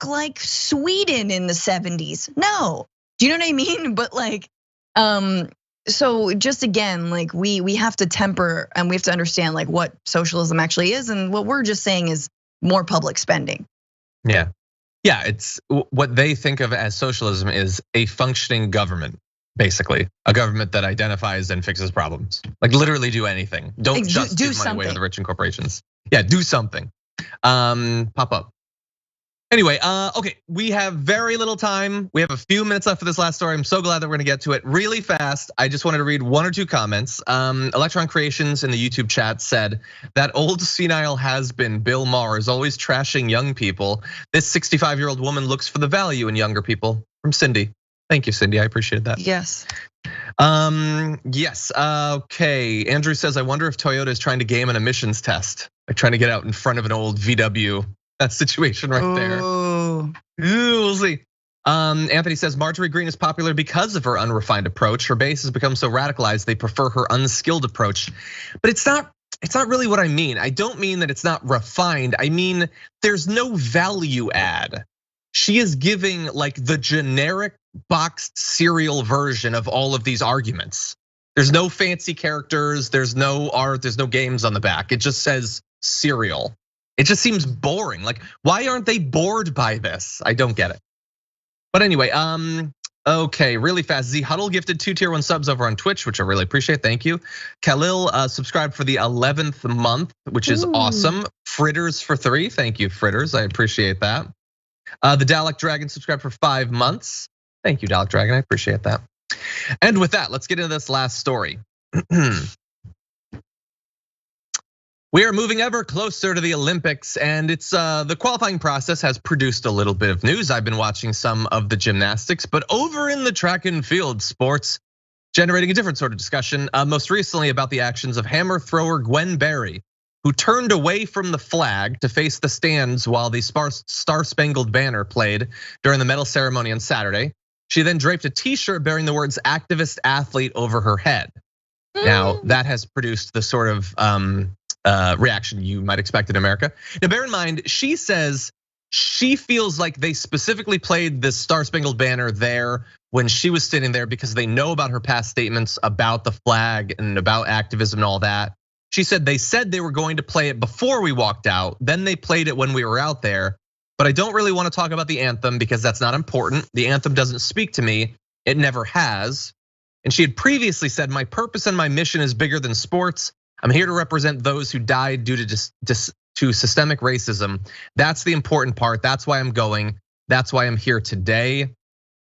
like Sweden in the 70s. No, do you know what I mean? But like, so just again, like we have to temper and we have to understand like what socialism actually is, and what we're just saying is more public spending. Yeah, it's what they think of as socialism is a functioning government, basically a government that identifies and fixes problems. Like literally do anything. Don't just give money away to the rich and corporations. Yeah, do something. Pop up. Anyway, okay, we have very little time. We have a few minutes left for this last story. I'm so glad that we're gonna get to it really fast. I just wanted to read one or two comments. Electron Creations in the YouTube chat said that old senile has-been Bill Maher is always trashing young people. This 65-year-old woman looks for the value in younger people. From Cindy. Thank you, Cindy, I appreciate that. Yes. Yes, okay. Andrew says, I wonder if Toyota is trying to game an emissions test. Like trying to get out in front of an old VW. That situation right there. Ooh, we'll see. Anthony says Marjorie Greene is popular because of her unrefined approach. Her base has become so radicalized they prefer her unskilled approach. But it's not really what I mean. I don't mean that it's not refined. I mean, there's no value add. She is giving like the generic boxed cereal version of all of these arguments. There's no fancy characters, there's no art, there's no games on the back. It just says cereal. It just seems boring. Like, why aren't they bored by this? I don't get it. But anyway, okay, really fast. Z Huddle gifted 2 tier 1 subs over on Twitch, which I really appreciate. Thank you. Khalil subscribed for the 11th month, which is awesome. Fritters for 3. Thank you, Fritters. I appreciate that. The Dalek Dragon subscribed for 5 months. Thank you, Dalek Dragon. I appreciate that. And with that, let's get into this last story. We are moving ever closer to the Olympics, and it's the qualifying process has produced a little bit of news. I've been watching some of the gymnastics, but over in the track and field sports, generating a different sort of discussion. Most recently about the actions of hammer thrower Gwen Berry, who turned away from the flag to face the stands while the Star-Spangled Banner played during the medal ceremony on Saturday. She then draped a t-shirt bearing the words "activist athlete" over her head. Now that has produced the sort of reaction you might expect in America. Now bear in mind, she says she feels like they specifically played this Star-Spangled Banner there when she was sitting there because they know about her past statements about the flag and about activism and all that. She said they were going to play it before we walked out, then they played it when we were out there. But I don't really want to talk about the anthem because that's not important. The anthem doesn't speak to me, it never has. And she had previously said, my purpose and my mission is bigger than sports. I'm here to represent those who died due to systemic racism. That's the important part. That's why I'm going. That's why I'm here today.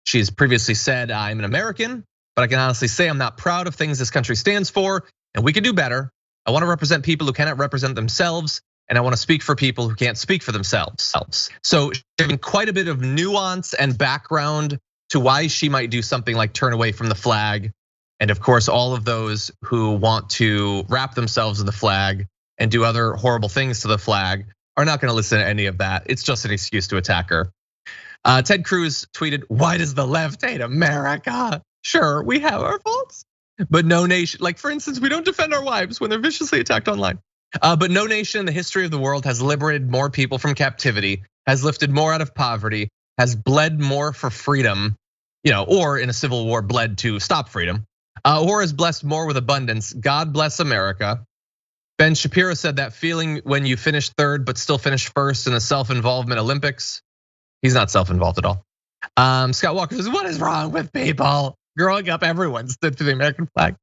She's previously said, I'm an American, but I can honestly say I'm not proud of things this country stands for, and we can do better. I want to represent people who cannot represent themselves, and I want to speak for people who can't speak for themselves. So she's giving quite a bit of nuance and background to why she might do something like turn away from the flag. And of course, all of those who want to wrap themselves in the flag and do other horrible things to the flag are not gonna listen to any of that. It's just an excuse to attack her. Ted Cruz tweeted, why does the left hate America? Sure, we have our faults, but no nation, like for instance, we don't defend our wives when they're viciously attacked online. But no nation in the history of the world has liberated more people from captivity, has lifted more out of poverty, has bled more for freedom, or in a civil war bled to stop freedom. Or is blessed more with abundance. God bless America. Ben Shapiro said that feeling when you finish third but still finish first in the self-involvement Olympics. He's not self-involved at all. Scott Walker says, what is wrong with people? Growing up, everyone stood for the American flag.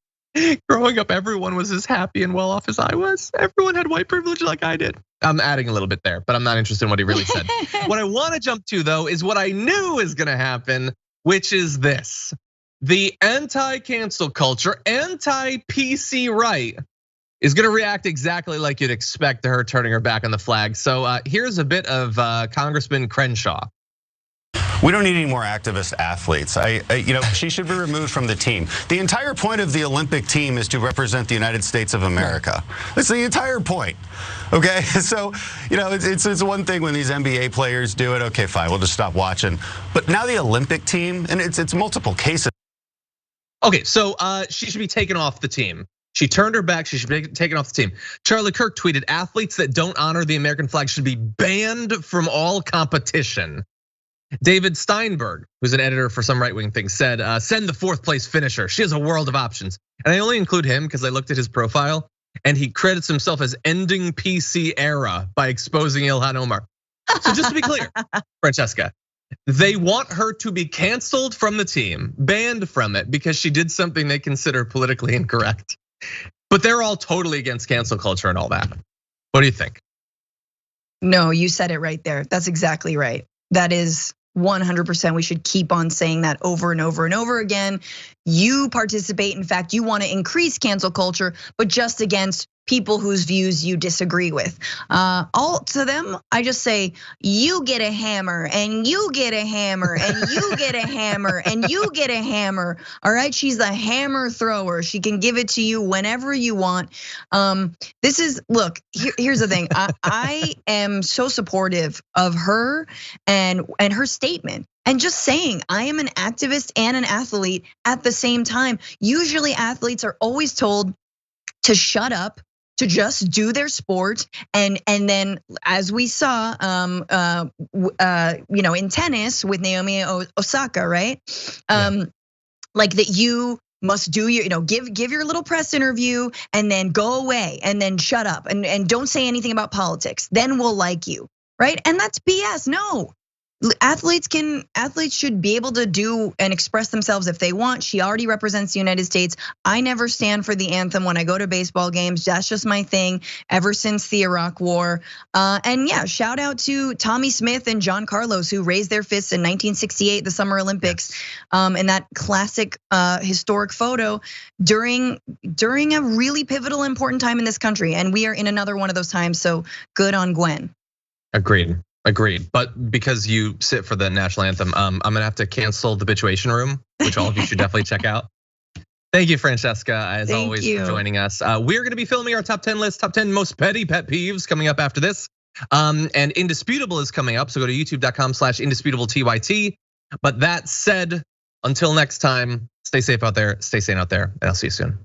Growing up, everyone was as happy and well off as I was. Everyone had white privilege like I did. I'm adding a little bit there, but I'm not interested in what he really said. What I want to jump to though is what I knew is gonna happen, which is this. The anti-cancel culture, anti-PC right is gonna react exactly like you'd expect to her turning her back on the flag. So here's a bit of Congressman Crenshaw. We don't need any more activist athletes. She should be removed from the team. The entire point of the Olympic team is to represent the United States of America. That's the entire point. Okay, so it's one thing when these NBA players do it. Okay, fine, we'll just stop watching. But now the Olympic team, and it's multiple cases. Okay, so she should be taken off the team. She turned her back, she should be taken off the team. Charlie Kirk tweeted, athletes that don't honor the American flag should be banned from all competition. David Steinberg, who's an editor for some right-wing things, said, send the fourth place finisher. She has a world of options. And I only include him because I looked at his profile and he credits himself as ending PC era by exposing Ilhan Omar. So just to be clear, Francesca, they want her to be canceled from the team, banned from it because she did something they consider politically incorrect. But they're all totally against cancel culture and all that. What do you think? No, you said it right there. That's exactly right. That is 100%. We should keep on saying that over and over and over again. You participate. In fact, you want to increase cancel culture, but just against people whose views you disagree with. All to them, I just say, you get a hammer, and you get a hammer, and you get a hammer, and you get a hammer. All right, she's a hammer thrower. She can give it to you whenever you want. This is, look, here's the thing. I am so supportive of her and her statement. And just saying, I am an activist and an athlete at the same time. Usually athletes are always told to shut up, to just do their sport, and then as we saw, in tennis with Naomi Osaka, right? Like that you must do your, give your little press interview and then go away and then shut up and don't say anything about politics. Then we'll like you, right? And that's BS. No. Athletes should be able to do and express themselves if they want. She already represents the United States. I never stand for the anthem when I go to baseball games. That's just my thing ever since the Iraq War. And yeah, shout out to Tommy Smith and John Carlos who raised their fists in 1968, the Summer Olympics, in that classic historic photo during a really pivotal, important time in this country. And we are in another one of those times. So good on Gwen. Agreed, but because you sit for the national anthem, I'm gonna have to cancel the Bitchuation Room, which all of you should definitely check out. Thank you, Francesca, as always, for joining us. We're gonna be filming our top 10 list, top 10 most petty pet peeves coming up after this. And Indisputable is coming up, so go to youtube.com/indisputable_TYT. But that said, until next time, stay safe out there, stay sane out there, and I'll see you soon.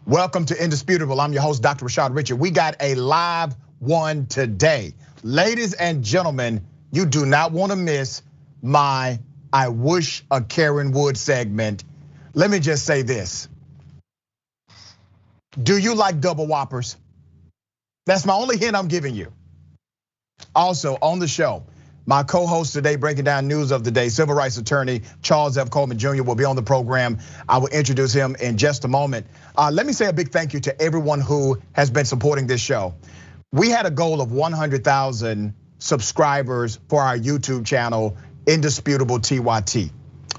Welcome to Indisputable. I'm your host, Dr. Rashad Richard. We got a live one today. Ladies and gentlemen, you do not want to miss my I Wish a Karen Would segment. Let me just say this. Do you like double whoppers? That's my only hint I'm giving you. Also on the show, my co-host today breaking down news of the day, civil rights attorney Charles F. Coleman Jr. will be on the program. I will introduce him in just a moment. Let me say a big thank you to everyone who has been supporting this show. We had a goal of 100,000 subscribers for our YouTube channel, Indisputable TYT.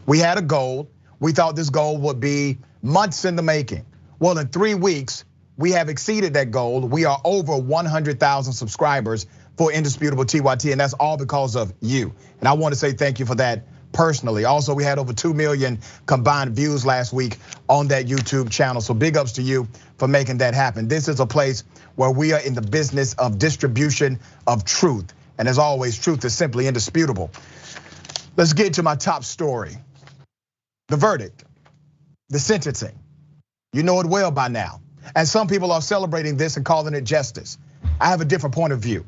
We had a goal. We thought this goal would be months in the making. Well, in 3 weeks, we have exceeded that goal. We are over 100,000 subscribers for Indisputable TYT, and that's all because of you. And I want to say thank you for that personally. Also, we had over 2 million combined views last week on that YouTube channel. So big ups to you for making that happen. This is a place where we are in the business of distribution of truth. And as always, truth is simply indisputable. Let's get to my top story. The verdict, the sentencing. You know it well by now. And some people are celebrating this and calling it justice. I have a different point of view.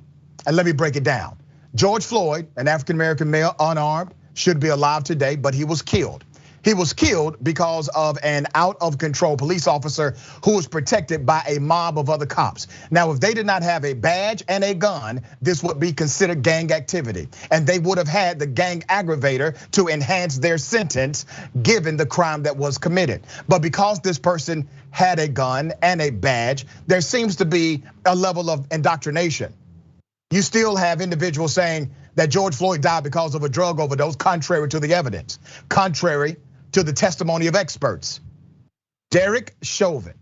And let me break it down. George Floyd, an African-American male, unarmed, should be alive today, but he was killed. He was killed because of an out-of-control police officer who was protected by a mob of other cops. Now, if they did not have a badge and a gun, this would be considered gang activity. And they would have had the gang aggravator to enhance their sentence given the crime that was committed. But because this person had a gun and a badge, there seems to be a level of indoctrination. You still have individuals saying that George Floyd died because of a drug overdose, contrary to the evidence, contrary to the testimony of experts. Derek Chauvin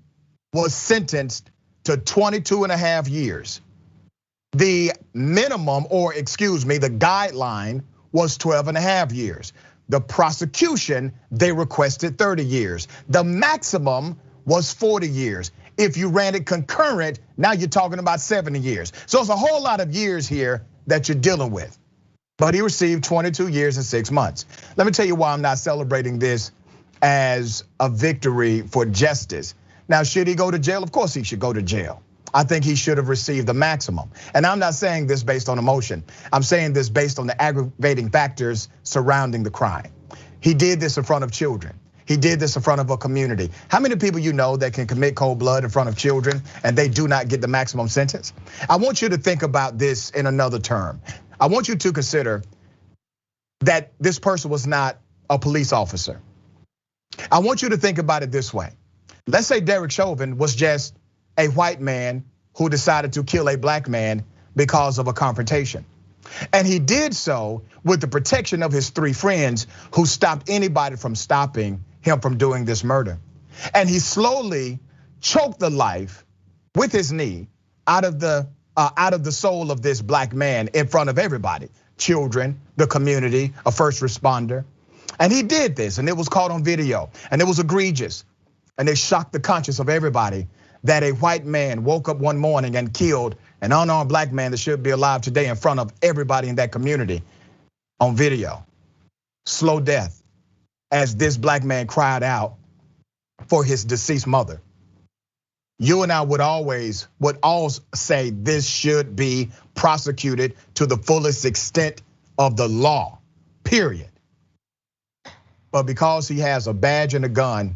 was sentenced to 22.5 years. The minimum, or excuse me, the guideline was 12.5 years. The prosecution, they requested 30 years. The maximum was 40 years. If you ran it concurrent, now you're talking about 70 years. So it's a whole lot of years here that you're dealing with. But he received 22 years and 6 months. Let me tell you why I'm not celebrating this as a victory for justice. Now, should he go to jail? Of course he should go to jail. I think he should have received the maximum. And I'm not saying this based on emotion. I'm saying this based on the aggravating factors surrounding the crime. He did this in front of children. He did this in front of a community. How many people you know that can commit cold blood in front of children and they do not get the maximum sentence? I want you to think about this in another term. I want you to consider that this person was not a police officer. I want you to think about it this way. Let's say Derek Chauvin was just a white man who decided to kill a black man because of a confrontation. And he did so with the protection of his 3 friends who stopped anybody from stopping him from doing this murder. And he slowly choked the life with his knee out of the soul of this black man in front of everybody, children, the community, a first responder. And he did this, and it was caught on video, and it was egregious. And it shocked the conscience of everybody that a white man woke up one morning and killed an unarmed black man that should be alive today in front of everybody in that community on video. Slow death as this black man cried out for his deceased mother. You and I would all say this should be prosecuted to the fullest extent of the law, period. But because he has a badge and a gun,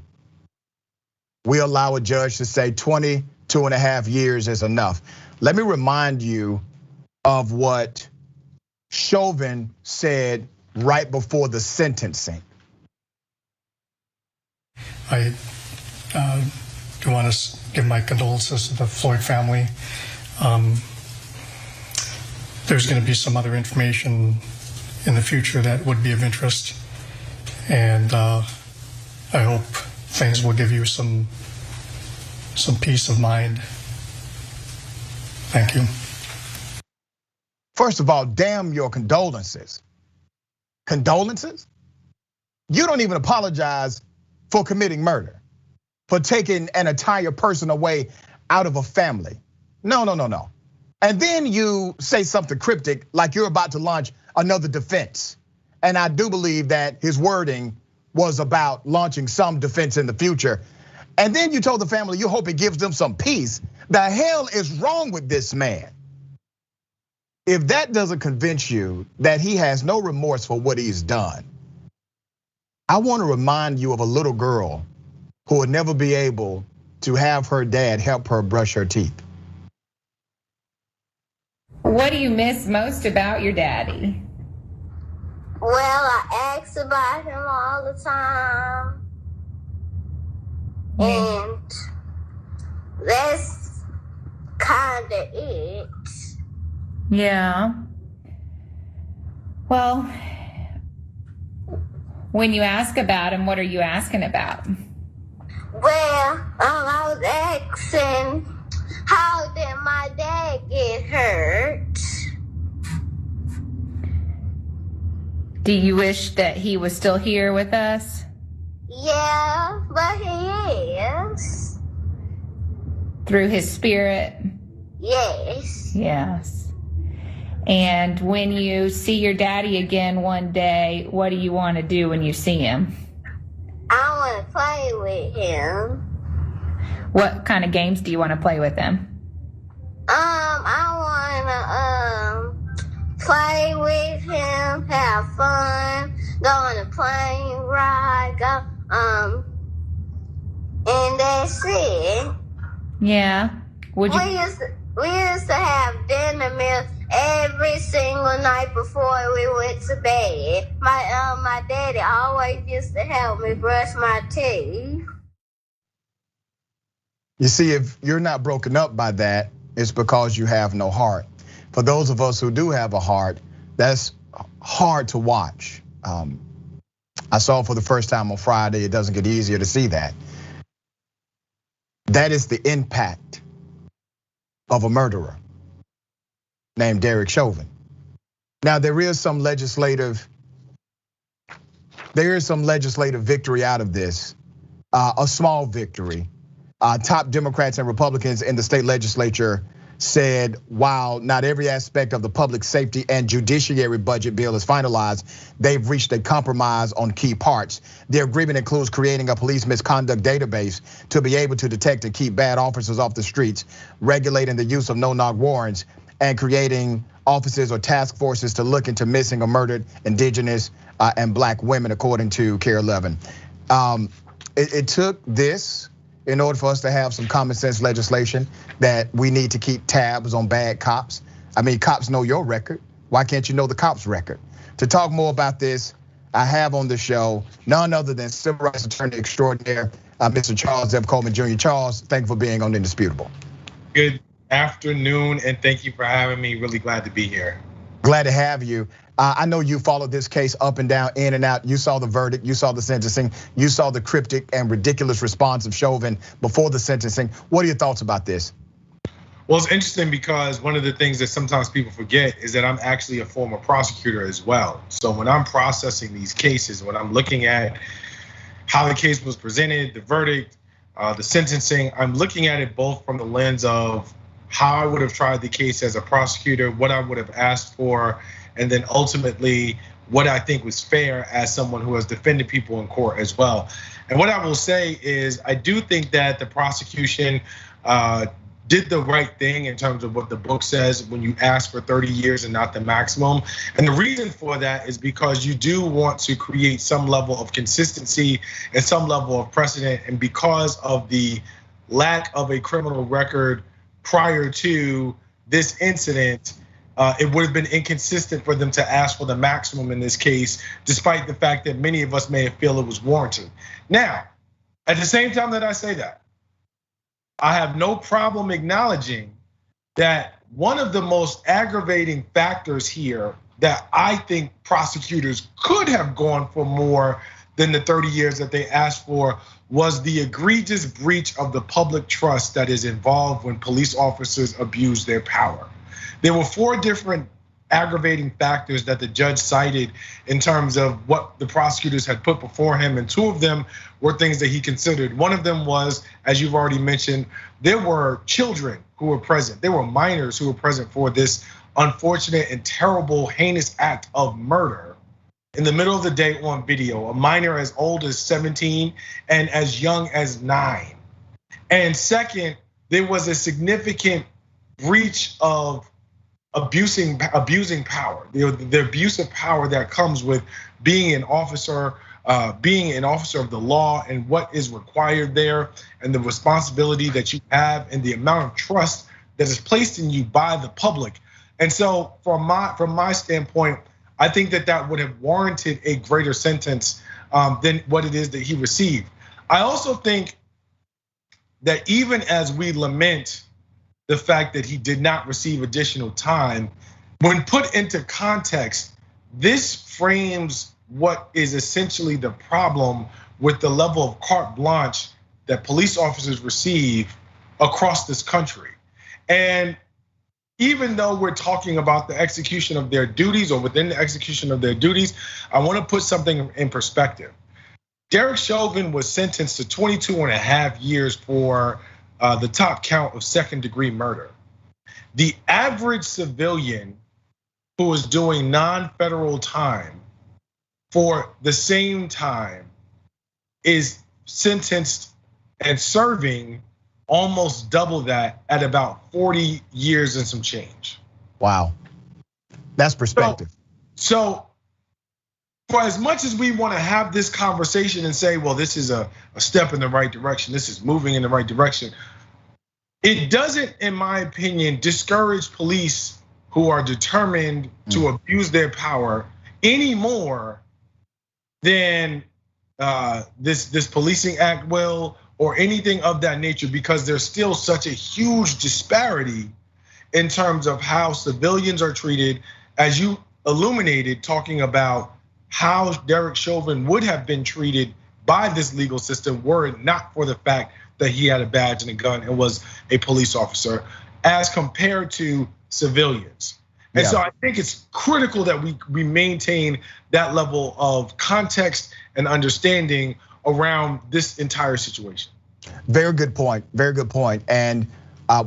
we allow a judge to say 22.5 years is enough. Let me remind you of what Chauvin said right before the sentencing. I do want to give my condolences to the Floyd family. There's going to be some other information in the future that would be of interest. And I hope things will give you some peace of mind. Thank you. First of all, damn your condolences. Condolences? You don't even apologize for committing murder, for taking an entire person away out of a family. No. And then you say something cryptic like you're about to launch another defense. And I do believe that his wording was about launching some defense in the future. And then you told the family you hope it gives them some peace. The hell is wrong with this man? If that doesn't convince you that he has no remorse for what he's done, I want to remind you of a little girl who would never be able to have her dad help her brush her teeth. What do you miss most about your daddy? Well, I ask about him all the time. And that's kind of it. Yeah. Well, when you ask about him, what are you asking about? Well, I was asking, how did my dad get hurt? Do you wish that he was still here with us? Yeah, but he is. Through his spirit? Yes. Yes. And when you see your daddy again one day, what do you want to do when you see him? I want to play with him. What kind of games do you want to play with him? I want to play with him, have fun, go on a plane ride, and that's it. Yeah. We used to have dinner meals every single night before we went to bed. My daddy always used to help me brush my teeth. You see, if you're not broken up by that, it's because you have no heart. For those of us who do have a heart, that's hard to watch. I saw it for the first time on Friday. It doesn't get easier to see that. That is the impact of a murderer named Derek Chauvin. Now there is some legislative victory out of this, a small victory. Top Democrats and Republicans in the state legislature said while not every aspect of the public safety and judiciary budget bill is finalized, they've reached a compromise on key parts. The agreement includes creating a police misconduct database to be able to detect and keep bad officers off the streets, regulating the use of no-knock warrants, and creating offices or task forces to look into missing or murdered Indigenous and Black women, according to CARE 11. It took this in order for us to have some common sense legislation that we need to keep tabs on bad cops. I mean, cops know your record. Why can't you know the cops' record? To talk more about this, I have on the show none other than civil rights attorney extraordinaire, Mr. Charles F. Coleman Jr. Charles, thank you for being on Indisputable. Good afternoon, and thank you for having me. Really glad to be here. Glad to have you. I know you followed this case up and down, in and out. You saw the verdict, you saw the sentencing, you saw the cryptic and ridiculous response of Chauvin before the sentencing. What are your thoughts about this? Well, it's interesting because one of the things that sometimes people forget is that I'm actually a former prosecutor as well. So when I'm processing these cases, when I'm looking at how the case was presented, the verdict, the sentencing, I'm looking at it both from the lens of how I would have tried the case as a prosecutor, what I would have asked for, and then ultimately what I think was fair as someone who has defended people in court as well. And what I will say is I do think that the prosecution did the right thing in terms of what the book says when you ask for 30 years and not the maximum. And the reason for that is because you do want to create some level of consistency and some level of precedent. And because of the lack of a criminal record prior to this incident, it would have been inconsistent for them to ask for the maximum in this case, despite the fact that many of us may feel it was warranted. Now, at the same time that I say that, I have no problem acknowledging that one of the most aggravating factors here that I think prosecutors could have gone for more than the 30 years that they asked for was the egregious breach of the public trust that is involved when police officers abuse their power. There were 4 different aggravating factors that the judge cited in terms of what the prosecutors had put before him, and 2 of them were things that he considered. One of them was, as you've already mentioned, there were children who were present. There were minors who were present for this unfortunate and terrible, heinous act of murder in the middle of the day on video. A minor as old as 17 and as young as 9. And second, there was a significant breach of abusing power. The abuse of power that comes with being an officer of the law and what is required there, and the responsibility that you have, and the amount of trust that is placed in you by the public. And so, from my standpoint, I think that would have warranted a greater sentence than what it is that he received. I also think that even as we lament the fact that he did not receive additional time, when put into context, this frames what is essentially the problem with the level of carte blanche that police officers receive across this country. And even though we're talking about the execution of their duties or within the execution of their duties, I wanna put something in perspective. Derek Chauvin was sentenced to 22 and a half years for the top count of second-degree murder. The average civilian who is doing non-federal time for the same time is sentenced and serving almost double that at about 40 years and some change. Wow, that's perspective. So for as much as we want to have this conversation and say, well, this is a step in the right direction, this is moving in the right direction, it doesn't, in my opinion, discourage police who are determined to abuse their power any more than this policing act will, or anything of that nature, because there's still such a huge disparity in terms of how civilians are treated, as you illuminated, talking about how Derek Chauvin would have been treated by this legal system were it not for the fact that he had a badge and a gun and was a police officer, as compared to civilians. And so I think it's critical that we maintain that level of context and understanding around this entire situation. Very good point, very good point. And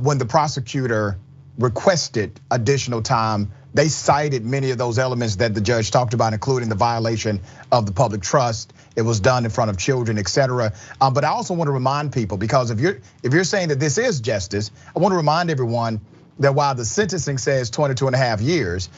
when the prosecutor requested additional time, they cited many of those elements that the judge talked about, including the violation of the public trust. It was done in front of children, etc. But I also want to remind people, because if you're saying that this is justice, I want to remind everyone that while the sentencing says 22 and a half years,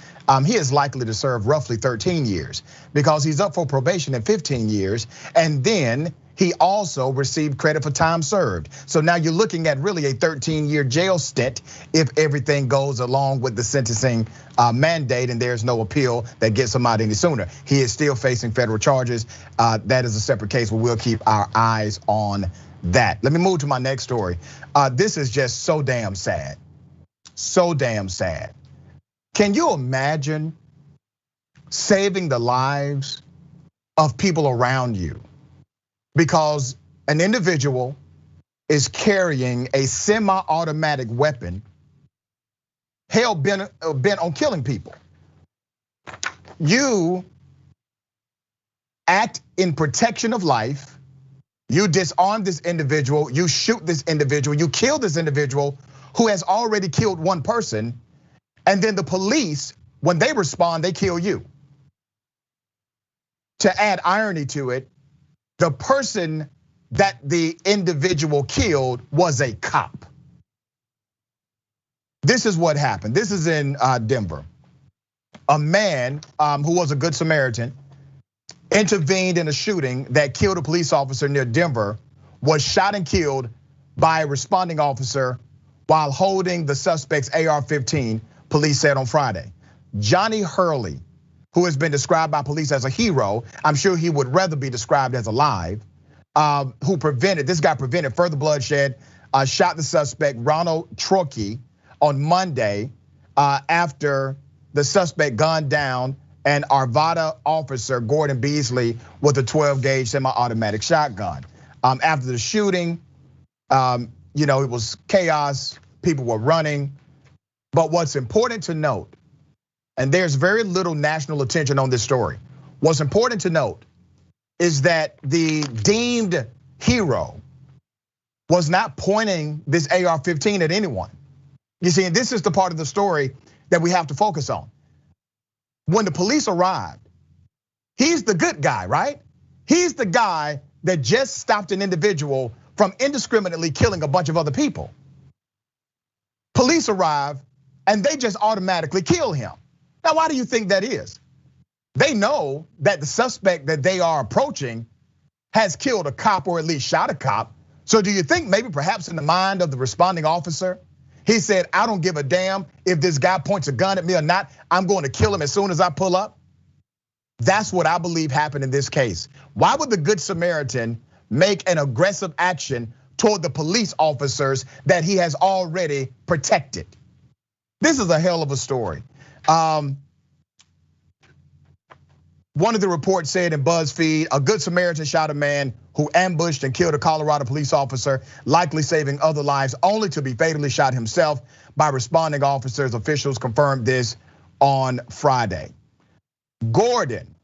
he is likely to serve roughly 13 years because he's up for probation at 15 years. And then he also received credit for time served. So now you're looking at really a 13-year jail stint if everything goes along with the sentencing mandate and there's no appeal that gets him out any sooner. He is still facing federal charges. That is a separate case, but we'll keep our eyes on that. Let me move to my next story. This is just so damn sad. So damn sad. Can you imagine saving the lives of people around you because an individual is carrying a semi-automatic weapon, hell bent on killing people? You act in protection of life, you disarm this individual, you shoot this individual, you kill this individual who has already killed one person, and then the police, when they respond, they kill you. To add irony to it, the person that the individual killed was a cop. This is what happened. This is in Denver. A man who was a good Samaritan intervened in a shooting that killed a police officer near Denver, was shot and killed by a responding officer while holding the suspect's AR-15, police said on Friday. Johnny Hurley, who has been described by police as a hero, I'm sure he would rather be described as alive, this guy prevented further bloodshed, shot the suspect, Ronald Trokey, on Monday after the suspect gunned down an Arvada officer, Gordon Beasley, with a 12-gauge semi-automatic shotgun. After the shooting, it was chaos, people were running. But what's important to note, and there's very little national attention on this story, what's important to note is that the deemed hero was not pointing this AR-15 at anyone. You see, and this is the part of the story that we have to focus on. When the police arrived, he's the good guy, right? He's the guy that just stopped an individual from indiscriminately killing a bunch of other people. Police arrive and they just automatically kill him. Now, why do you think that is? They know that the suspect that they are approaching has killed a cop or at least shot a cop. So do you think maybe perhaps in the mind of the responding officer, he said, I don't give a damn if this guy points a gun at me or not, I'm going to kill him as soon as I pull up? That's what I believe happened in this case. Why would the Good Samaritan make an aggressive action toward the police officers that he has already protected? This is a hell of a story. One of the reports said in BuzzFeed, a Good Samaritan shot a man who ambushed and killed a Colorado police officer, likely saving other lives, only to be fatally shot himself by responding officers. Officials confirmed this on Friday. Gordon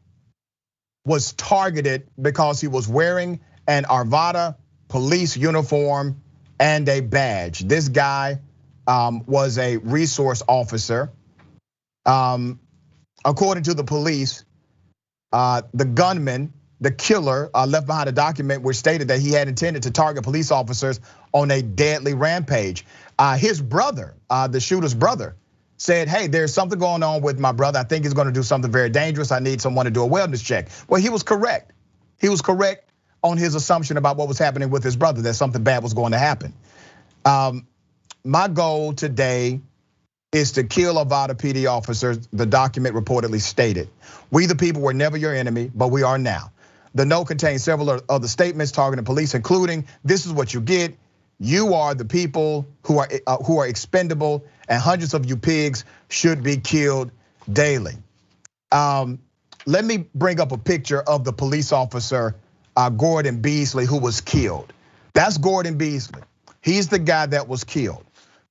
was targeted because he was wearing an Arvada police uniform and a badge. This guy was a resource officer. According to the police, the gunman, the killer, left behind a document which stated that he had intended to target police officers on a deadly rampage. His brother, the shooter's brother, said, hey, there's something going on with my brother. I think he's gonna do something very dangerous. I need someone to do a wellness check. Well, he was correct. He was correct on his assumption about what was happening with his brother, that something bad was going to happen. My goal today is to kill Arvada PD officers, the document reportedly stated. We the people were never your enemy, but we are now. The note contains several other statements targeting police, including, this is what you get. You are the people who are expendable, and hundreds of you pigs should be killed daily. Let me bring up a picture of the police officer, Gordon Beasley, who was killed. That's Gordon Beasley. He's the guy that was killed.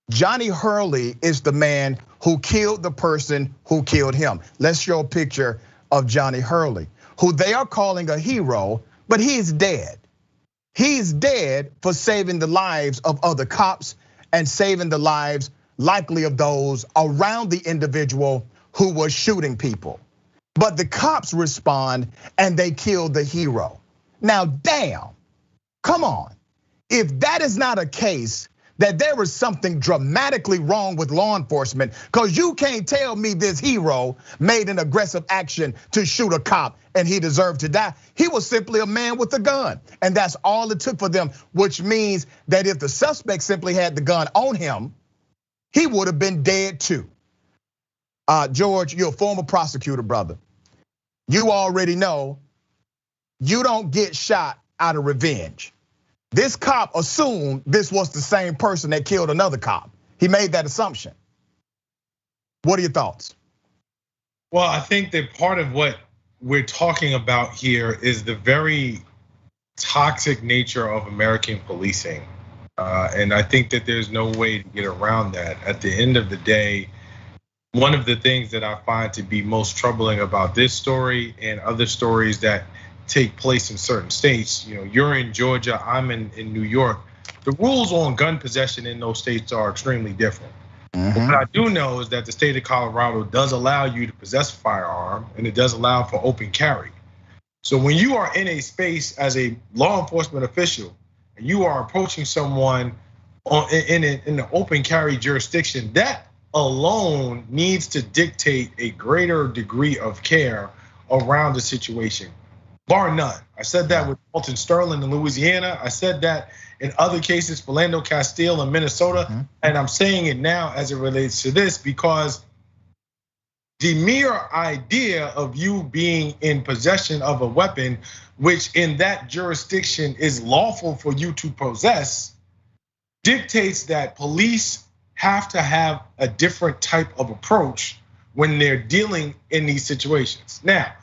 Johnny Hurley is the man who killed the person who killed him. Let's show a picture of Johnny Hurley, who they are calling a hero, but he's dead. He's dead for saving the lives of other cops and saving the lives likely of those around the individual who was shooting people. But the cops respond and they kill the hero. Now, damn, come on. If that is not a case that there was something dramatically wrong with law enforcement, because you can't tell me this hero made an aggressive action to shoot a cop and he deserved to die. He was simply a man with a gun, and that's all it took for them, which means that if the suspect simply had the gun on him, he would have been dead too. George, you're a former prosecutor, brother. You already know you don't get shot out of revenge. This cop assumed this was the same person that killed another cop. He made that assumption. What are your thoughts? Well, I think that part of what we're talking about here is the very toxic nature of American policing. And I think that there's no way to get around that. At the end of the day, one of the things that I find to be most troubling about this story and other stories that take place in certain states, you're in Georgia, I'm in New York. The rules on gun possession in those states are extremely different. But what I do know is that the state of Colorado does allow you to possess a firearm, and it does allow for open carry. So when you are in a space as a law enforcement official, and you are approaching someone in an open carry jurisdiction, that alone needs to dictate a greater degree of care around the situation. Bar none. I said that with Alton Sterling in Louisiana. I said that in other cases, Philando Castile in Minnesota. And I'm saying it now as it relates to this because the mere idea of you being in possession of a weapon, which in that jurisdiction is lawful for you to possess, dictates that police have to have a different type of approach when they're dealing in these situations. Now,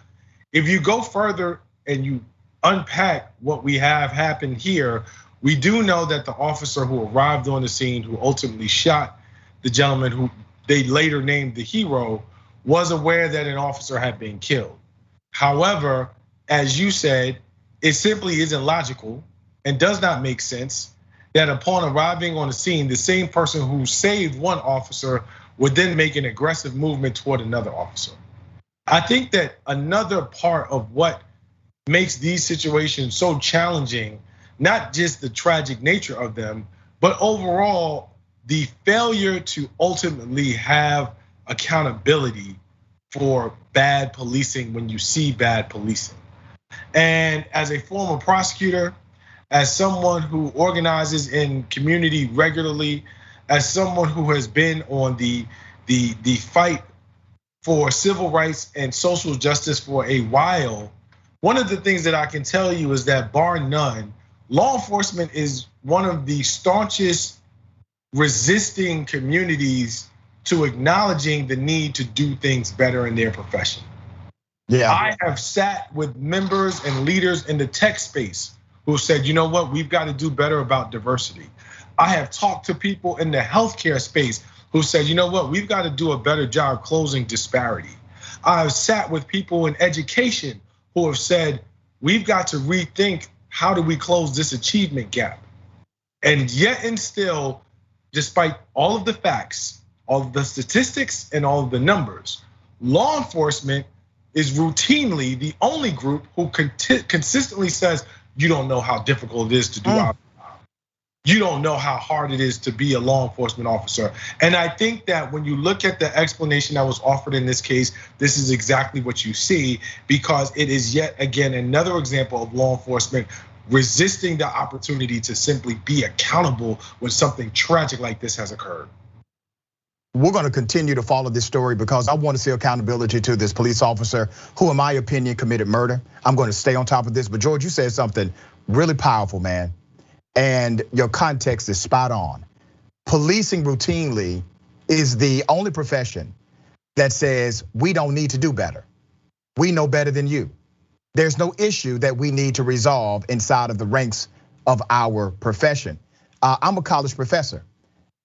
if you go further and you unpack what we have happened here, we do know that the officer who arrived on the scene, who ultimately shot the gentleman who they later named the hero, was aware that an officer had been killed. However, as you said, it simply isn't logical and does not make sense that upon arriving on the scene, the same person who saved one officer would then make an aggressive movement toward another officer. I think that another part of what makes these situations so challenging not just the tragic nature of them, but overall the failure to ultimately have accountability for bad policing when you see bad policing. And as a former prosecutor, as someone who organizes in community regularly, as someone who has been on the fight for civil rights and social justice for a while, one of the things that I can tell you is that bar none, law enforcement is one of the staunchest resisting communities to acknowledging the need to do things better in their profession. Yeah, I have sat with members and leaders in the tech space who said, you know what, we've got to do better about diversity. I have talked to people in the healthcare space who said, you know what, we've got to do a better job closing disparity. I have sat with people in education who have said, we've got to rethink how do we close this achievement gap. And yet and still, despite all of the facts, all of the statistics and all of the numbers, law enforcement is routinely the only group who consistently says, you don't know how difficult it is to do our job. You don't know how hard it is to be a law enforcement officer. And I think that when you look at the explanation that was offered in this case, this is exactly what you see, because it is yet again another example of law enforcement resisting the opportunity to simply be accountable when something tragic like this has occurred. We're going to continue to follow this story because I want to see accountability to this police officer who, in my opinion, committed murder. I'm going to stay on top of this. But George, you said something really powerful, man. And your context is spot on. Policing routinely is the only profession that says we don't need to do better. We know better than you. There's no issue that we need to resolve inside of the ranks of our profession. I'm a college professor.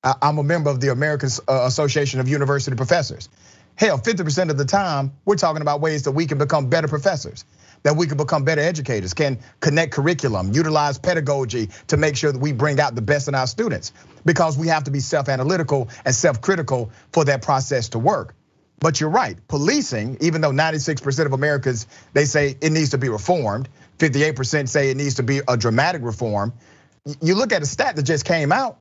I'm a member of the American Association of University Professors. Hell, 50% of the time, we're talking about ways that we can become better professors, that we can become better educators, can connect curriculum, utilize pedagogy to make sure that we bring out the best in our students, because we have to be self-analytical and self-critical for that process to work. But you're right, policing, even though 96% of Americans, they say it needs to be reformed, 58% say it needs to be a dramatic reform. You look at a stat that just came out,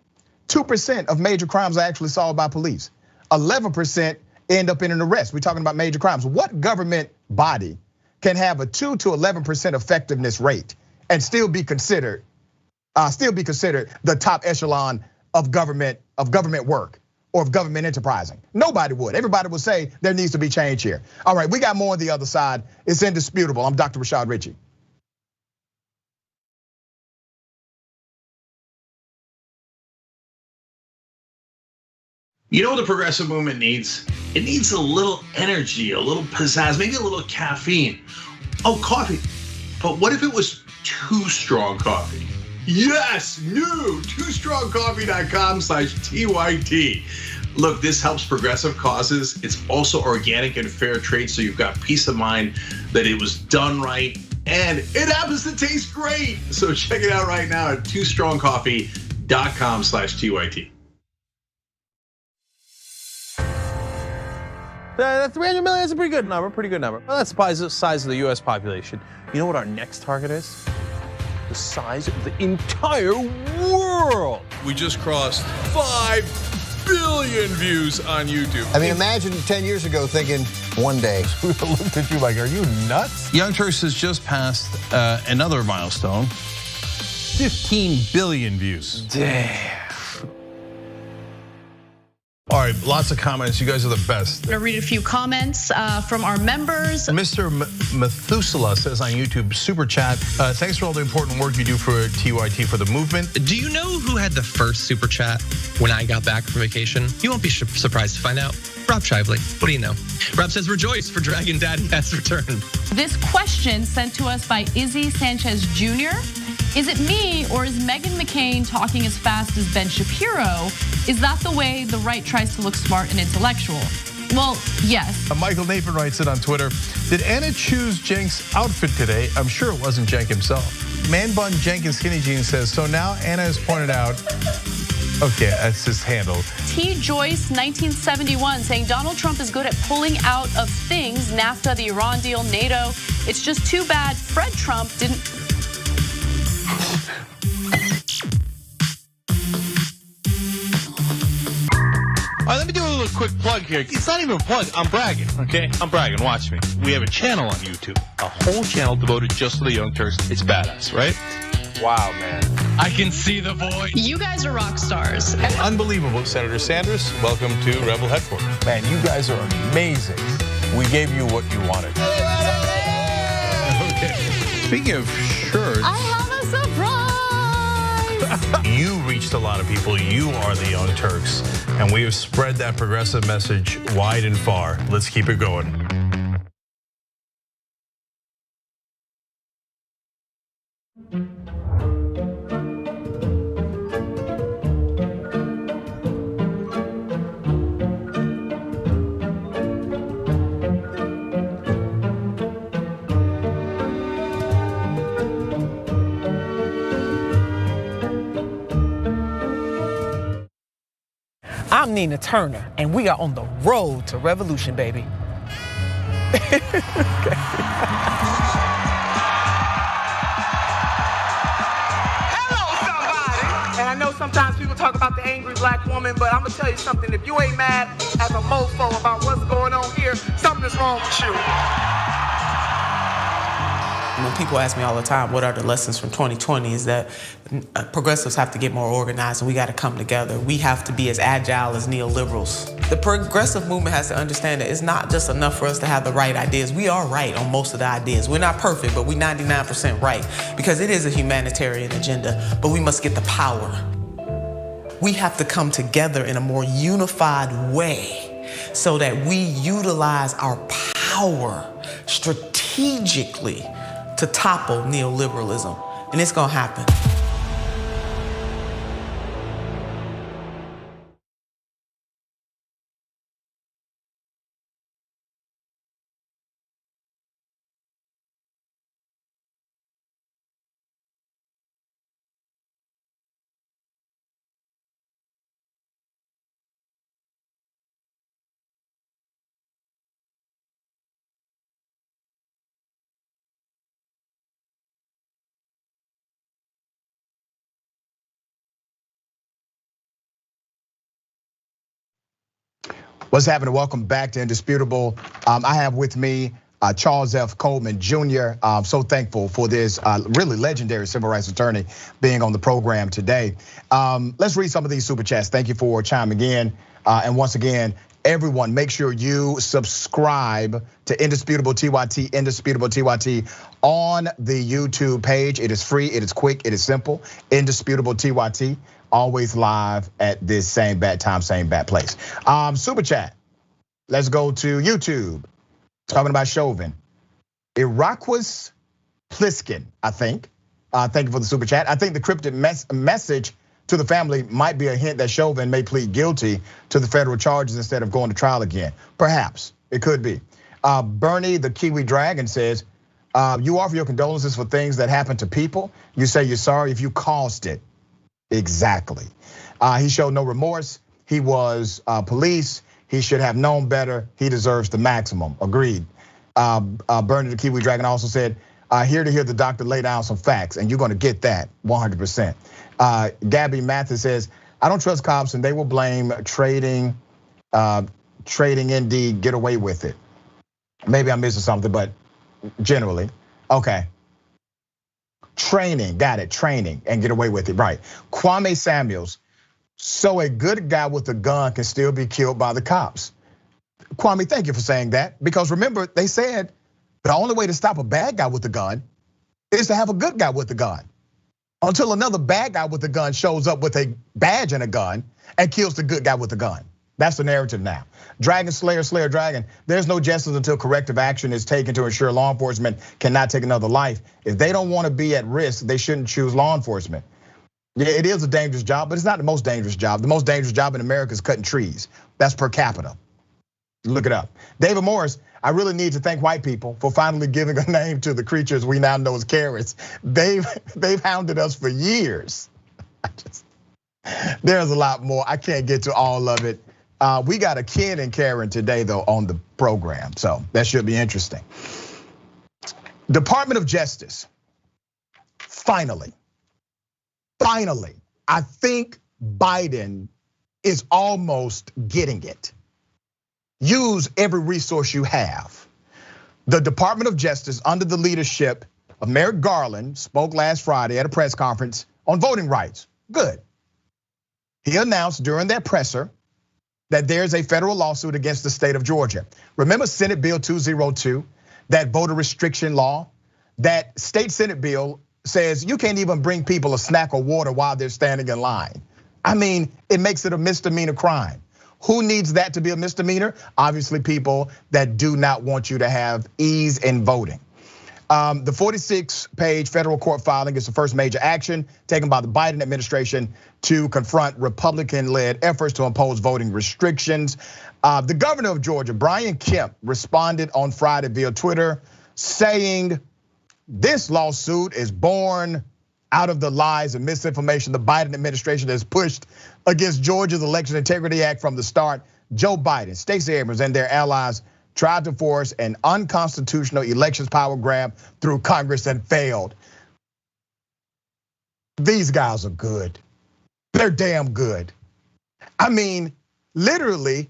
2% of major crimes are actually solved by police. 11% end up in an arrest. We're talking about major crimes. What government body can have a 2 to 11% effectiveness rate and still be considered the top echelon of government work or of government enterprising? Nobody would. Everybody would say there needs to be change here. All right, we got more on the other side. It's indisputable. I'm Dr. Rashad Ritchie. You know what the progressive movement needs? It needs a little energy, a little pizzazz, maybe a little caffeine. Oh, coffee. But what if it was Too Strong Coffee? Yes, new, toostrongcoffee.com/TYT. Look, this helps progressive causes. It's also organic and fair trade, so you've got peace of mind that it was done right, and it happens to taste great. So check it out right now at toostrongcoffee.com/TYT. 300 million is a pretty good number, Well, that's the size of the US population. You know what our next target is? The size of the entire world. We just crossed 5 billion views on YouTube. I mean, imagine 10 years ago thinking one day. We looked at you like, are you nuts? Young Turks has just passed another milestone. 15 billion views. Damn. All right, lots of comments. You guys are the best. I'm gonna read a few comments from our members. Mr. Methuselah says on YouTube, super chat, thanks for all the important work you do for TYT for the movement. Do you know who had the first super chat when I got back from vacation? You won't be surprised to find out. Rob Shively. What do you know? Rob says, rejoice, for Dragon Daddy has returned. This question sent to us by Izzy Sanchez Jr. Is it me, or is Meghan McCain talking as fast as Ben Shapiro? Is that the way the right tries to look smart and intellectual? Well, yes. Michael Nathan writes it on Twitter. Did Anna choose Cenk's outfit today? I'm sure it wasn't Cenk himself. Man Bun Jenkins Skinny Jeans says, so now Anna has pointed out, okay, that's his handle. T. Joyce, 1971, saying Donald Trump is good at pulling out of things, NAFTA, the Iran deal, NATO. It's just too bad Fred Trump didn't. right, let me do a little quick plug here. It's not even a plug. I'm bragging, okay? I'm bragging. Watch me. We have a channel on YouTube, a whole channel devoted just to the Young Turks. It's badass, right? Wow, man. I can see the void. You guys are rock stars. Unbelievable. Senator Sanders, welcome to Rebel Headquarters. Man, you guys are amazing. We gave you what you wanted. Okay. Speaking of shirts. I have a surprise. You reached a lot of people. You are the Young Turks. And we have spread that progressive message wide and far. Let's keep it going. I'm Nina Turner, and we are on the road to revolution, baby. Hello, somebody. And I know sometimes people talk about the angry black woman, but I'm gonna tell you something. If you ain't mad as a mofo about what's going on here, something's wrong with you. When people ask me all the time, what are the lessons from 2020, is that progressives have to get more organized and we got to come together. We have to be as agile as neoliberals. The progressive movement has to understand that it's not just enough for us to have the right ideas. We are right on most of the ideas. We're not perfect, but we're 99% right because it is a humanitarian agenda, but we must get the power. We have to come together in a more unified way so that we utilize our power strategically to topple neoliberalism, and it's gonna happen. What's happening? Welcome back to Indisputable. I have with me Charles F. Coleman Jr. I'm so thankful for this really legendary civil rights attorney being on the program today. Let's read some of these super chats. Thank you for chiming in. And once again, everyone, make sure you subscribe to Indisputable TYT, Indisputable TYT on the YouTube page. It is free, it is quick, it is simple. Indisputable TYT. Always live at this same bat time, same bat place. Super chat. Let's go to YouTube. Talking about Chauvin. Iroquois Pliskin, I think. Thank you for the super chat. I think the cryptic message to the family might be a hint that Chauvin may plead guilty to the federal charges instead of going to trial again. Perhaps, it could be. Bernie, the Kiwi Dragon says, you offer your condolences for things that happen to people. You say you're sorry if you caused it. Exactly. He showed no remorse. He was police. He should have known better. He deserves the maximum. Agreed. Bernie the Kiwi Dragon also said, here to hear the doctor lay down some facts, and you're gonna get that 100%. Gabby Mathis says, I don't trust cops and they will blame trading indeed, get away with it. Maybe I'm missing something, but generally, okay. Training, got it, training and get away with it, right. Kwame Samuels, so a good guy with a gun can still be killed by the cops. Kwame, thank you for saying that, because remember, they said the only way to stop a bad guy with a gun is to have a good guy with a gun. Until another bad guy with a gun shows up with a badge and a gun and kills the good guy with a gun. That's the narrative now. Dragon Slayer, Slayer Dragon, there's no justice until corrective action is taken to ensure law enforcement cannot take another life. If they don't want to be at risk, they shouldn't choose law enforcement. Yeah, it is a dangerous job, but it's not the most dangerous job. The most dangerous job in America is cutting trees. That's per capita. Look it up. David Morris, I really need to thank white people for finally giving a name to the creatures we now know as Karens. They've hounded us for years. There's a lot more. I can't get to all of it. We got a Ken and Karen today though on the program, so that should be interesting. Department of Justice, finally, I think Biden is almost getting it. Use every resource you have. The Department of Justice, under the leadership of Merrick Garland, spoke last Friday at a press conference on voting rights. Good. He announced during that presser that there's a federal lawsuit against the state of Georgia. Remember Senate Bill 202, that voter restriction law? That state Senate bill says you can't even bring people a snack or water while they're standing in line. I mean, it makes it a misdemeanor crime. Who needs that to be a misdemeanor? Obviously, people that do not want you to have ease in voting. The 46-page federal court filing is the first major action taken by the Biden administration to confront Republican-led efforts to impose voting restrictions. The governor of Georgia, Brian Kemp, responded on Friday via Twitter saying, this lawsuit is born out of the lies and misinformation the Biden administration has pushed against Georgia's Election Integrity Act from the start. Joe Biden, Stacey Abrams, and their allies tried to force an unconstitutional elections power grab through Congress and failed. These guys are good. They're damn good. I mean, literally,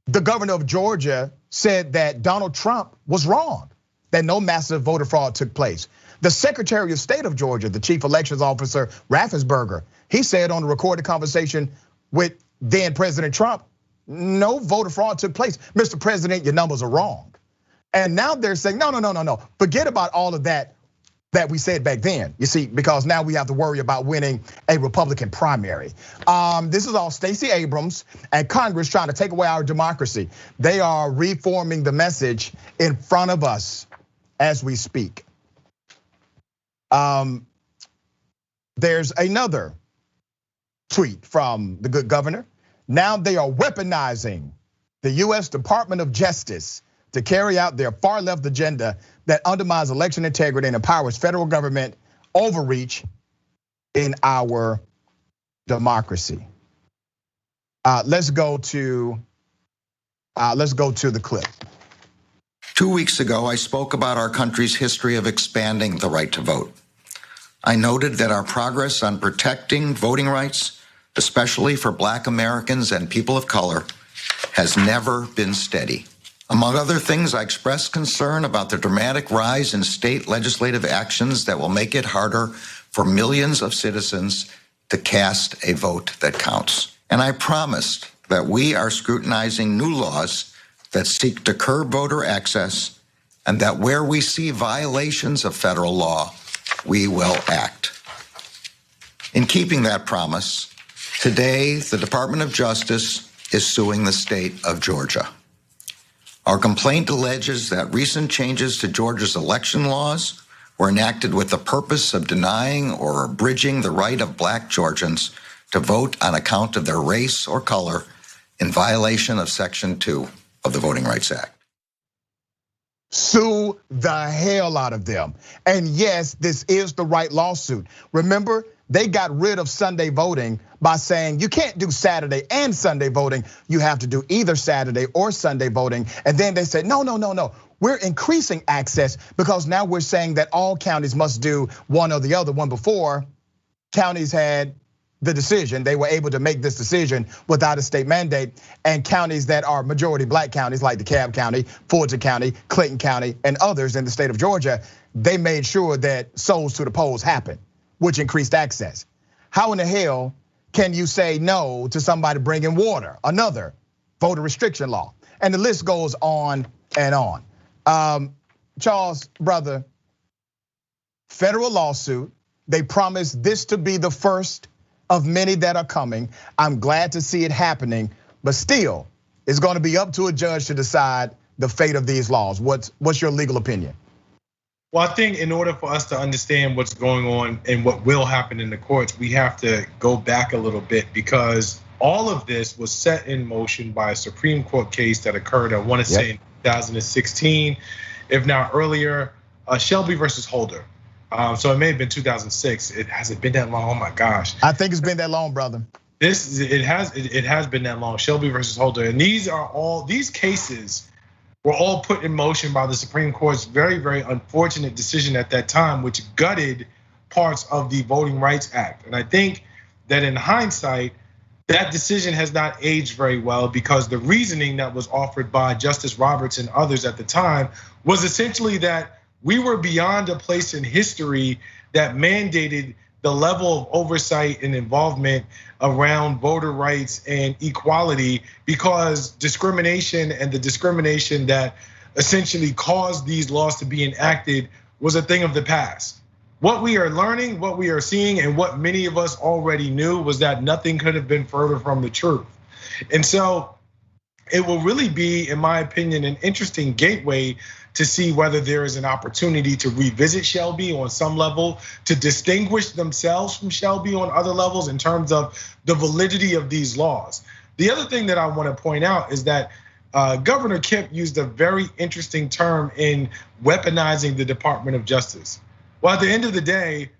the governor of Georgia said that Donald Trump was wrong, that no massive voter fraud took place. The Secretary of State of Georgia, the Chief Elections Officer, Raffensperger, he said on a recorded conversation with then President Trump, no voter fraud took place. Mr. President, your numbers are wrong. And now they're saying, no. Forget about all of that we said back then, you see, because now we have to worry about winning a Republican primary. This is all Stacey Abrams and Congress trying to take away our democracy. They are reforming the message in front of us as we speak. There's another tweet from the good governor. Now they are weaponizing the US Department of Justice to carry out their far left agenda that undermines election integrity and empowers federal government overreach in our democracy. Let's go to the clip. 2 weeks ago, I spoke about our country's history of expanding the right to vote. I noted that our progress on protecting voting rights, especially for Black Americans and people of color, has never been steady. Among other things, I expressed concern about the dramatic rise in state legislative actions that will make it harder for millions of citizens to cast a vote that counts. And I promised that we are scrutinizing new laws that seek to curb voter access, and that where we see violations of federal law, we will act. In keeping that promise, today the Department of Justice is suing the state of Georgia. Our complaint alleges that recent changes to Georgia's election laws were enacted with the purpose of denying or abridging the right of Black Georgians to vote on account of their race or color in violation of Section 2 of the Voting Rights Act. Sue the hell out of them. And yes, this is the right lawsuit. Remember, they got rid of Sunday voting by saying you can't do Saturday and Sunday voting. You have to do either Saturday or Sunday voting. And then they said, no. We're increasing access because now we're saying that all counties must do one or the other. One before, counties had the decision. They were able to make this decision without a state mandate. And counties that are majority Black counties like DeKalb County, Fulton County, Clayton County, and others in the state of Georgia, they made sure that souls to the polls happened, which increased access. How in the hell can you say no to somebody bringing water? Another voter restriction law. And the list goes on and on. Charles, brother, federal lawsuit. They promised this to be the first of many that are coming. I'm glad to see it happening, but still, it's going to be up to a judge to decide the fate of these laws. What's your legal opinion? Well, I think in order for us to understand what's going on and what will happen in the courts, we have to go back a little bit, because all of this was set in motion by a Supreme Court case that occurred, I want to say in 2016, if not earlier, Shelby versus Holder. So it may have been 2006. Has it been that long? Oh my gosh. I think it's been that long, brother. It has been that long. Shelby versus Holder, and these cases were all put in motion by the Supreme Court's very, very unfortunate decision at that time, which gutted parts of the Voting Rights Act. And I think that in hindsight, that decision has not aged very well, because the reasoning that was offered by Justice Roberts and others at the time was essentially that we were beyond a place in history that mandated the level of oversight and involvement around voter rights and equality, because discrimination and the discrimination that essentially caused these laws to be enacted was a thing of the past. What we are learning, what we are seeing, and what many of us already knew was that nothing could have been further from the truth. And so it will really be, in my opinion, an interesting gateway to see whether there is an opportunity to revisit Shelby on some level, to distinguish themselves from Shelby on other levels in terms of the validity of these laws. The other thing that I want to point out is that Governor Kemp used a very interesting term in weaponizing the Department of Justice. Well, at the end of the day,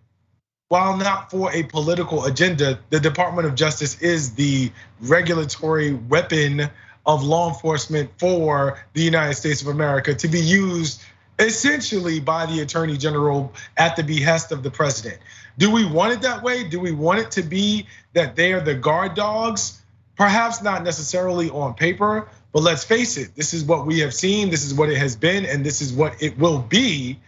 while not for a political agenda, the Department of Justice is the regulatory weapon of law enforcement for the United States of America, to be used essentially by the Attorney General at the behest of the president. Do we want it that way? Do we want it to be that they are the guard dogs? Perhaps not necessarily on paper, but let's face it, this is what we have seen, this is what it has been, and this is what it will be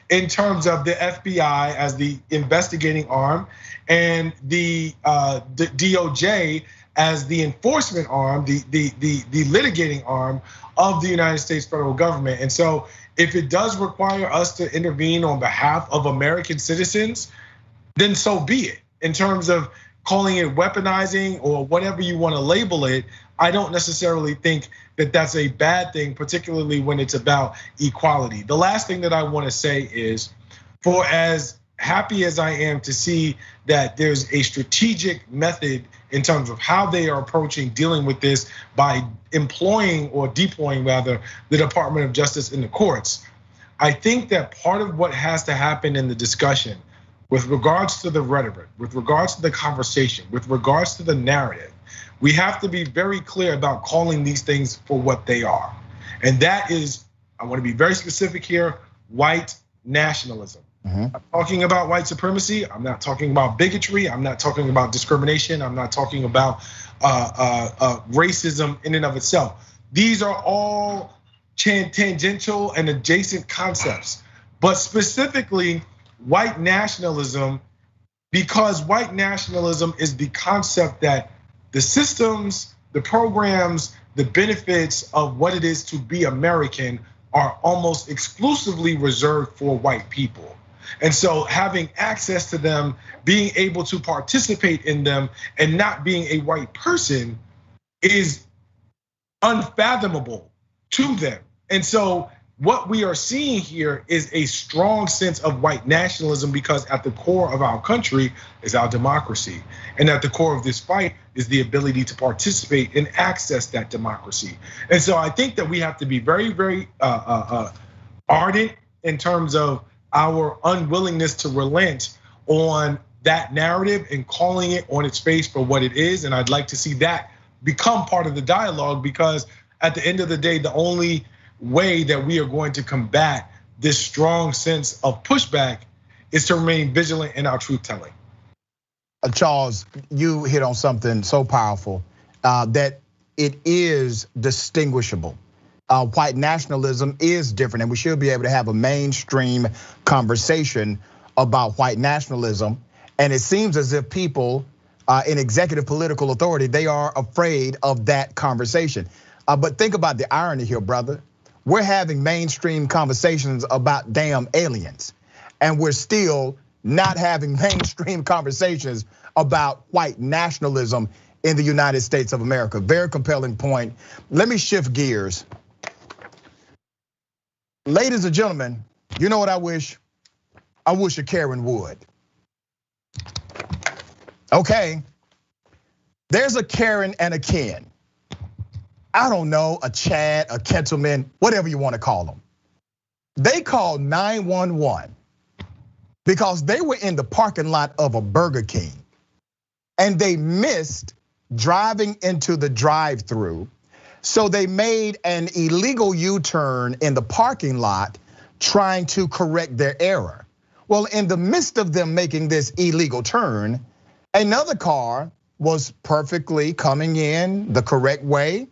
in terms of the FBI as the investigating arm and the DOJ as the enforcement arm, the litigating arm of the United States federal government. And so if it does require us to intervene on behalf of American citizens, then so be it. In terms of calling it weaponizing or whatever you want to label it, I don't necessarily think that that's a bad thing, particularly when it's about equality. The last thing that I want to say is, for as happy as I am to see that there's a strategic method in terms of how they are approaching dealing with this by employing or deploying rather the Department of Justice in the courts, I think that part of what has to happen in the discussion with regards to the rhetoric, with regards to the conversation, with regards to the narrative, we have to be very clear about calling these things for what they are. And that is, I want to be very specific here, white nationalism. I'm talking about white supremacy. I'm not talking about bigotry. I'm not talking about discrimination. I'm not talking about racism in and of itself. These are all tangential and adjacent concepts, but specifically white nationalism, because white nationalism is the concept that the systems, the programs, the benefits of what it is to be American are almost exclusively reserved for white people. And so having access to them, being able to participate in them, and not being a white person is unfathomable to them. And so what we are seeing here is a strong sense of white nationalism, because at the core of our country is our democracy. And at the core of this fight is the ability to participate and access that democracy. And so I think that we have to be very, very ardent in terms of our unwillingness to relent on that narrative and calling it on its face for what it is. And I'd like to see that become part of the dialogue, because at the end of the day, the only way that we are going to combat this strong sense of pushback is to remain vigilant in our truth telling. Charles, you hit on something so powerful that it is distinguishable. White nationalism is different, and we should be able to have a mainstream conversation about white nationalism. And it seems as if people in executive political authority, they are afraid of that conversation. But think about the irony here, brother. We're having mainstream conversations about damn aliens, and we're still not having mainstream conversations about white nationalism in the United States of America. Very compelling point. Let me shift gears. Ladies and gentlemen, you know what I wish? I wish a Karen would. Okay, there's a Karen and a Ken. I don't know, a Chad, a gentleman, whatever you want to call them. They called 911 because they were in the parking lot of a Burger King and they missed driving into the drive-thru. So they made an illegal U-turn in the parking lot trying to correct their error. Well, in the midst of them making this illegal turn, another car was perfectly coming in the correct way,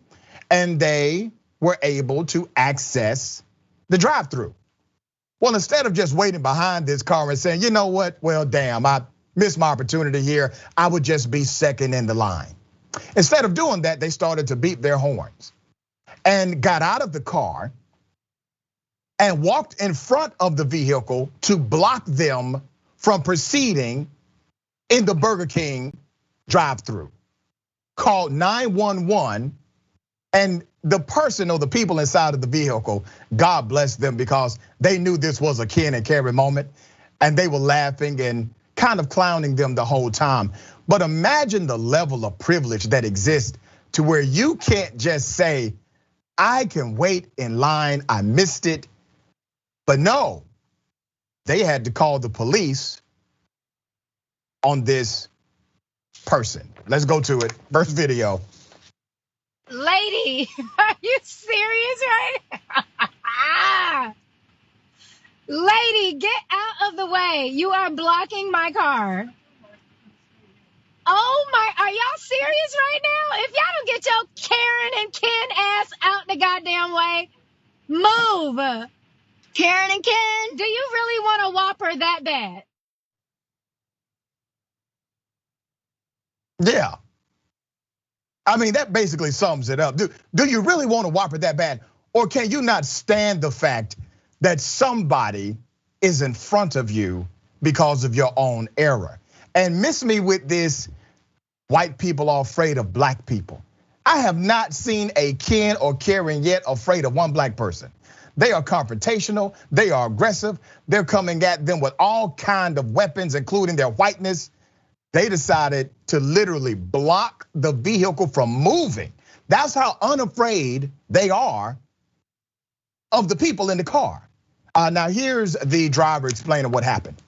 and they were able to access the drive-thru. Well, instead of just waiting behind this car and saying, you know what, well, damn, I missed my opportunity here, I would just be second in the line. Instead of doing that, they started to beat their horns and got out of the car and walked in front of the vehicle to block them from proceeding in the Burger King drive-thru. Called 911, and the person or the people inside of the vehicle, God bless them, because they knew this was a Ken and Carrie moment, and they were laughing and kind of clowning them the whole time. But imagine the level of privilege that exists to where you can't just say, I can wait in line, I missed it. But no, they had to call the police on this person. Let's go to it. First video. Lady, are you serious right now? Lady, get out of the way. You are blocking my car. Oh my, are y'all serious right now? If y'all don't get your Karen and Ken ass out the goddamn way, move. Karen and Ken, do you really want a Whopper that bad? Yeah. I mean, that basically sums it up. Do you really want a Whopper that bad? Or can you not stand the fact that somebody is in front of you because of your own error? And miss me with this, white people are afraid of black people. I have not seen a Ken or Karen yet afraid of one black person. They are confrontational, they are aggressive, they're coming at them with all kinds of weapons, including their whiteness. They decided to literally block the vehicle from moving. That's how unafraid they are of the people in the car. Now here's the driver explaining what happened.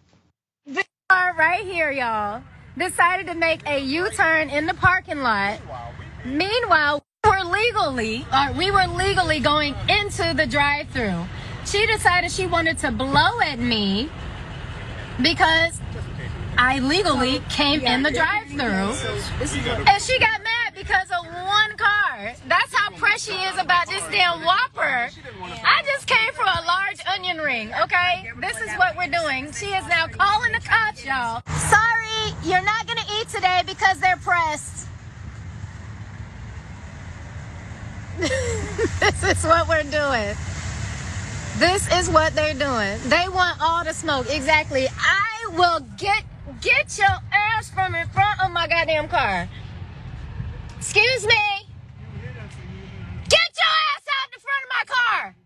This car right here, y'all, decided to make a U-turn in the parking lot. Meanwhile, we were legally going into the drive-thru. She decided she wanted to blow at me because I legally came in the drive-thru, and she got mad because of one car. That's how pressed she is about this damn Whopper. I just came for a large onion ring, okay? This is what we're doing. She is now calling the cops, y'all. Sorry, you're not gonna eat today because they're pressed. This is what we're doing. This is what they're doing. They want all the smoke, exactly. I will get your ass from in front of my goddamn car. Excuse me. Get your ass out in front of my car.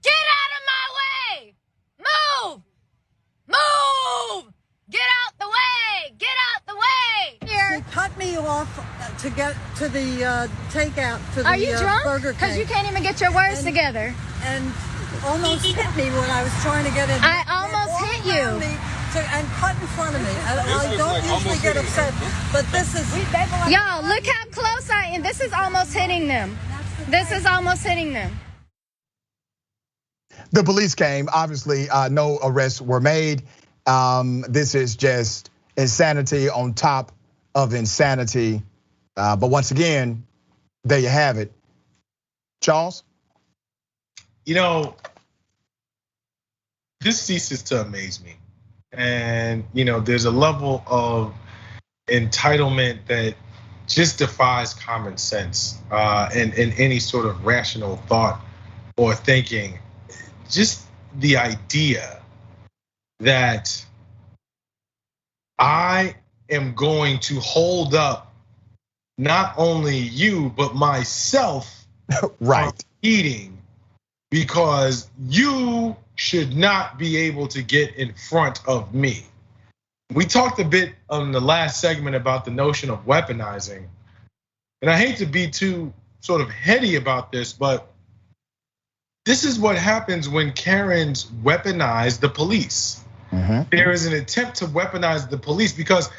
Get out of my way. Move. Move. Get out the way. Get out the way. Here. She cut me off to get to the takeout to the Are you drunk? Burger King. Because you can't even get your words together. And almost hit me when I was trying to get in. I almost hit you. And cut in front of me. I don't usually get upset, but this is. Y'all, look how close I am. This is almost hitting them. This is almost hitting them. The police came, obviously no arrests were made. This is just insanity on top of insanity. But once again, there you have it. Charles? You know, this ceases to amaze me. And there's a level of entitlement that just defies common sense and any sort of rational thought or thinking. Just the idea that I am going to hold up not only you but myself right from eating because you should not be able to get in front of me. We talked a bit on the last segment about the notion of weaponizing. And I hate to be too sort of heady about this, but this is what happens when Karens weaponize the police. There is an attempt to weaponize the police because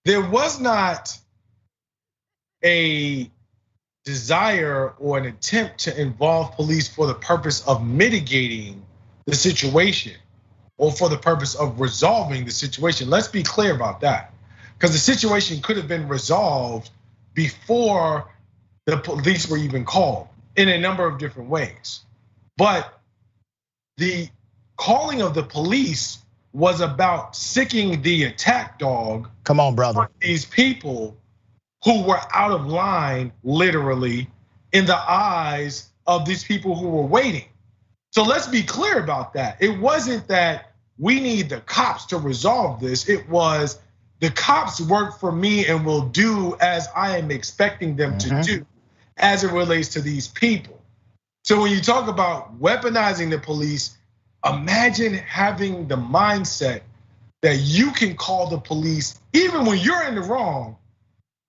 there was not a desire or an attempt to involve police for the purpose of mitigating the situation or for the purpose of resolving the situation. Let's be clear about that. because the situation could have been resolved before the police were even called in a number of different ways. But the calling of the police was about sicking the attack dog. Come on, brother. On these people who were out of line, literally, in the eyes of these people who were waiting. So let's be clear about that. It wasn't that we need the cops to resolve this. It was the cops work for me and will do as I am expecting them to do as it relates to these people. So when you talk about weaponizing the police, imagine having the mindset that you can call the police even when you're in the wrong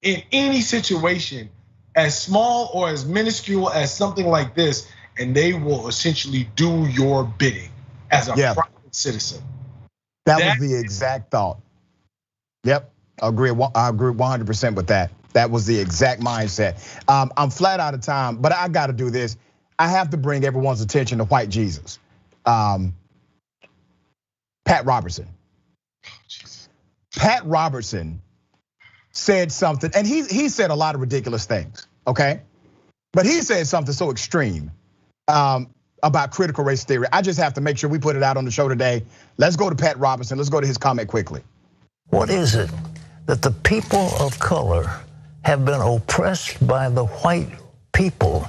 in any situation, as small or as minuscule as something like this, and they will essentially do your bidding as a private citizen. That was the exact thought. Yep, I agree 100% with that. That was the exact mindset. I'm flat out of time, but I gotta do this. I have to bring everyone's attention to white Jesus. Pat Robertson. Pat Robertson said something, and he said a lot of ridiculous things, okay? But he said something so extreme about critical race theory. I just have to make sure we put it out on the show today. Let's go to Pat Robertson. Let's go to his comment quickly. What is it that the people of color have been oppressed by the white people,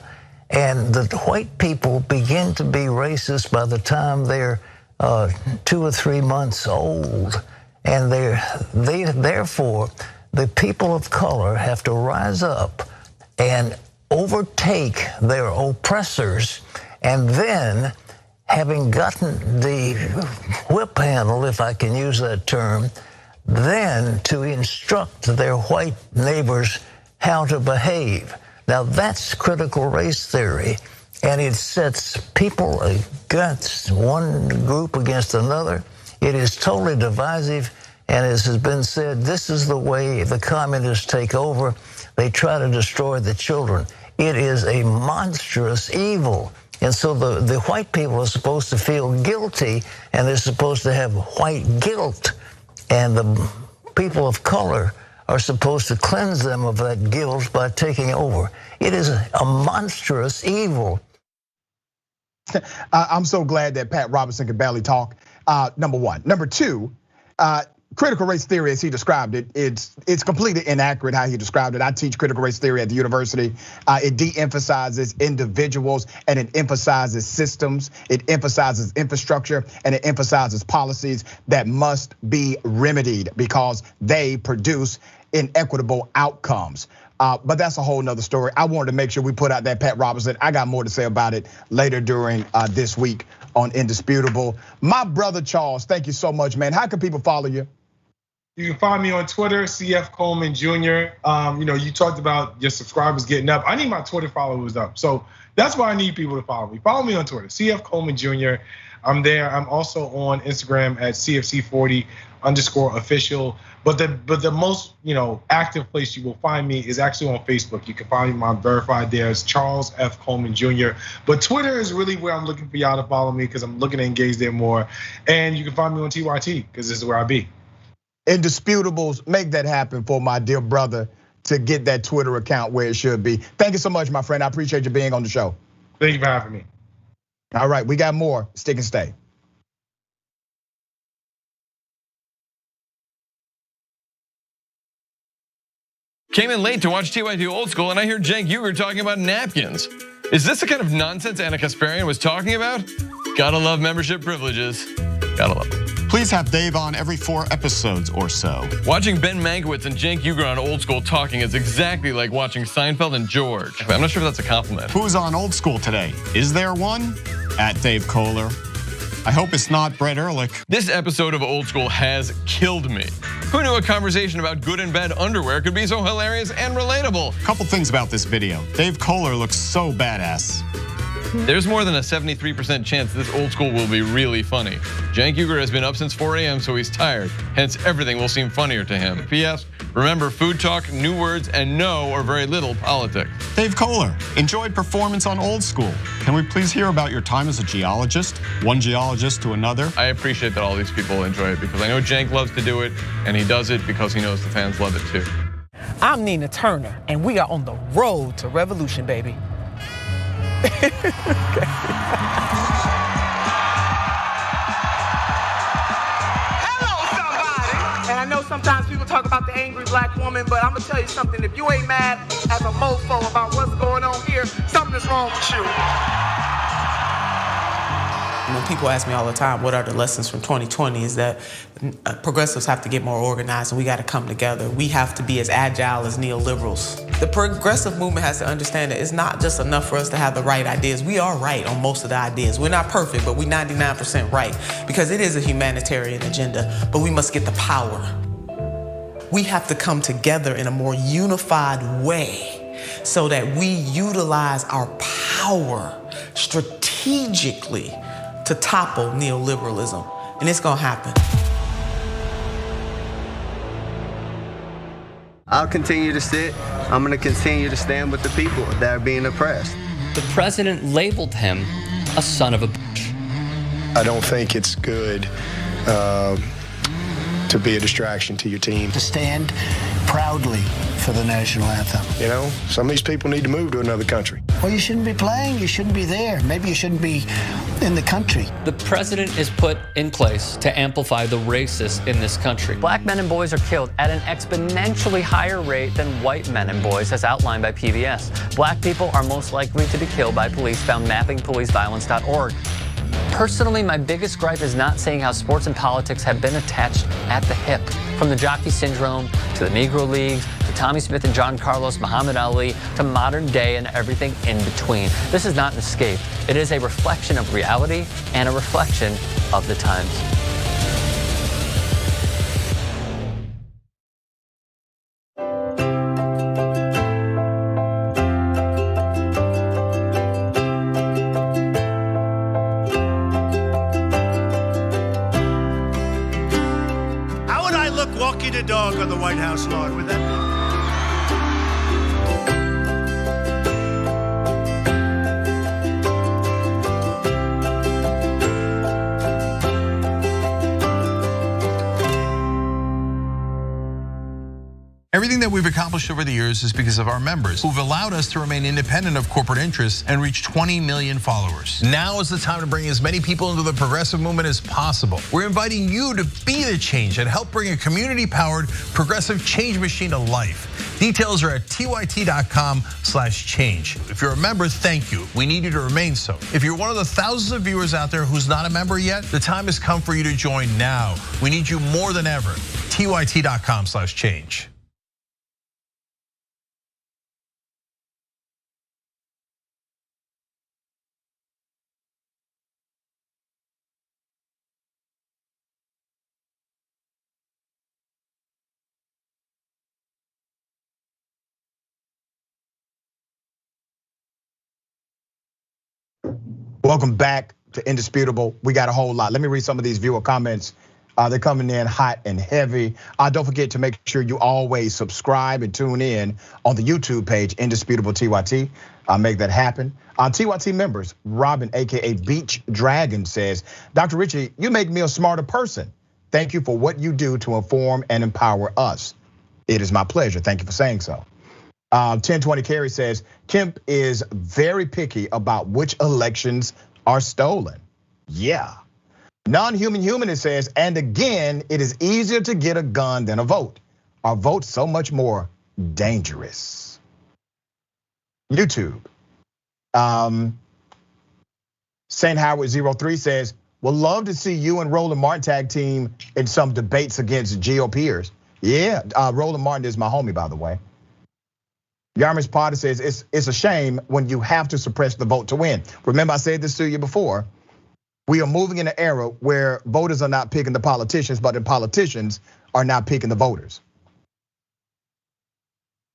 and the white people begin to be racist by the time they're 2 or 3 months old, and therefore the people of color have to rise up and overtake their oppressors, and then, having gotten the whip handle, if I can use that term, then to instruct their white neighbors how to behave. Now that's critical race theory, and it sets people against one group against another. It is totally divisive, and as has been said, this is the way the communists take over. They try to destroy the children. It is a monstrous evil. And so the white people are supposed to feel guilty, and they're supposed to have white guilt. And the people of color are supposed to cleanse them of that guilt by taking over. It is a monstrous evil. I'm so glad that Pat Robertson could barely talk, number one. Number two, critical race theory, as he described it, it's completely inaccurate how he described it. I teach critical race theory at the university. It de-emphasizes individuals, and it emphasizes systems. It emphasizes infrastructure, and it emphasizes policies that must be remedied because they produce inequitable outcomes. But that's a whole nother story. I wanted to make sure we put out that Pat Robertson. I got more to say about it later during this week on Indisputable. My brother Charles, thank you so much, man. How can people follow you? You can find me on Twitter, CF Coleman Jr. You talked about your subscribers getting up. I need my Twitter followers up. So that's why I need people to follow me. Follow me on Twitter, CF Coleman Jr. I'm there. I'm also on Instagram at CFC40_official. But the most active place you will find me is actually on Facebook. You can find me, I'm verified there as Charles F. Coleman Jr. But Twitter is really where I'm looking for y'all to follow me because I'm looking to engage there more. And you can find me on TYT because this is where I be. Indisputables, make that happen for my dear brother to get that Twitter account where it should be. Thank you so much, my friend. I appreciate you being on the show. Thank you for having me. All right, we got more. Stick and stay. Came in late to watch TYT Old School, and I hear Cenk Uygur talking about napkins. Is this the kind of nonsense Anna Kasparian was talking about? Gotta love membership privileges. Gotta love them. Please have Dave on every 4 episodes or so. Watching Ben Mankiewicz and Cenk Uygur on Old School talking is exactly like watching Seinfeld and George. I'm not sure if that's a compliment. Who's on Old School today? Is there one? At Dave Kohler. I hope it's not Brett Ehrlich. This episode of Old School has killed me. Who knew a conversation about good and bad underwear could be so hilarious and relatable? Couple things about this video. Dave Kohler looks so badass. There's more than a 73% chance this old school will be really funny. Cenk Uygur has been up since 4 a.m., so he's tired. Hence, everything will seem funnier to him. P.S. Remember, food talk, new words, and no or very little politics. Dave Kohler, enjoyed performance on Old School. Can we please hear about your time as a geologist? One geologist to another? I appreciate that all these people enjoy it because I know Cenk loves to do it, and he does it because he knows the fans love it too. I'm Nina Turner, and we are on the road to revolution, baby. And I know sometimes people talk about the angry black woman, but I'm gonna tell you something. If you ain't mad as a mofo about what's going on here, something is wrong with you. When people ask me all the time, what are the lessons from 2020, is that progressives have to get more organized and we got to come together. We have to be as agile as neoliberals. The progressive movement has to understand that it's not just enough for us to have the right ideas. We are right on most of the ideas. We're not perfect, but we're 99% right because it is a humanitarian agenda, but we must get the power. We have to come together in a more unified way so that we utilize our power strategically to topple neoliberalism, and it's gonna happen. I'll continue to sit. I'm gonna continue to stand with the people that are being oppressed. The president labeled him a son of a bitch. I don't think it's good to be a distraction to your team. To stand proudly for the national anthem. You know, some of these people need to move to another country. Well, you shouldn't be playing, you shouldn't be there. Maybe you shouldn't be in the country. The president is put in place to amplify the racists in this country. Black men and boys are killed at an exponentially higher rate than white men and boys, as outlined by PBS. Black people are most likely to be killed by police, found mappingpoliceviolence.org. Personally, my biggest gripe is not seeing how sports and politics have been attached at the hip. From the jockey syndrome, to the Negro Leagues, to Tommy Smith and John Carlos, Muhammad Ali, to modern day and everything in between. This is not an escape. It is a reflection of reality and a reflection of the times. The dog on the White House lawn, would that be? Everything that we've accomplished over the years is because of our members who've allowed us to remain independent of corporate interests and reach 20 million followers. Now is the time to bring as many people into the progressive movement as possible. We're inviting you to be the change and help bring a community-powered progressive change machine to life. Details are at tyt.com/change. If you're a member, thank you. We need you to remain so. If you're one of the thousands of viewers out there who's not a member yet, the time has come for you to join now. We need you more than ever. tyt.com/change. Welcome back to Indisputable. We got a whole lot. Let me read some of these viewer comments. They're coming in hot and heavy. Don't forget to make sure you always subscribe and tune in on the YouTube page, Indisputable TYT. Make that happen. TYT members, Robin, AKA Beach Dragon, says, Dr. Richie, you make me a smarter person. Thank you for what you do to inform and empower us. It is my pleasure. Thank you for saying so. 1020 Carey says, Kemp is very picky about which elections are stolen. Yeah. Non-human humanist says, and again, it is easier to get a gun than a vote. Our vote's so much more dangerous. YouTube. St. Howard 03 says, would love to see you and Roland Martin tag team in some debates against GOPers. Yeah, Roland Martin is my homie, by the way. Yarmish Potter says, it's a shame when you have to suppress the vote to win. Remember, I said this to you before. We are moving in an era where voters are not picking the politicians, but the politicians are not picking the voters.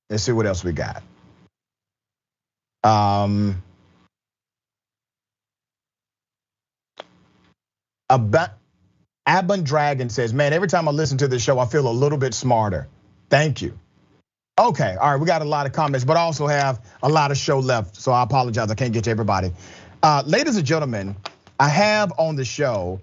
Let's see what else we got. Abon Dragon says, man, every time I listen to this show, I feel a little bit smarter. Thank you. Okay, all right, we got a lot of comments, but I also have a lot of show left, so I apologize, I can't get to everybody. Ladies and gentlemen, I have on the show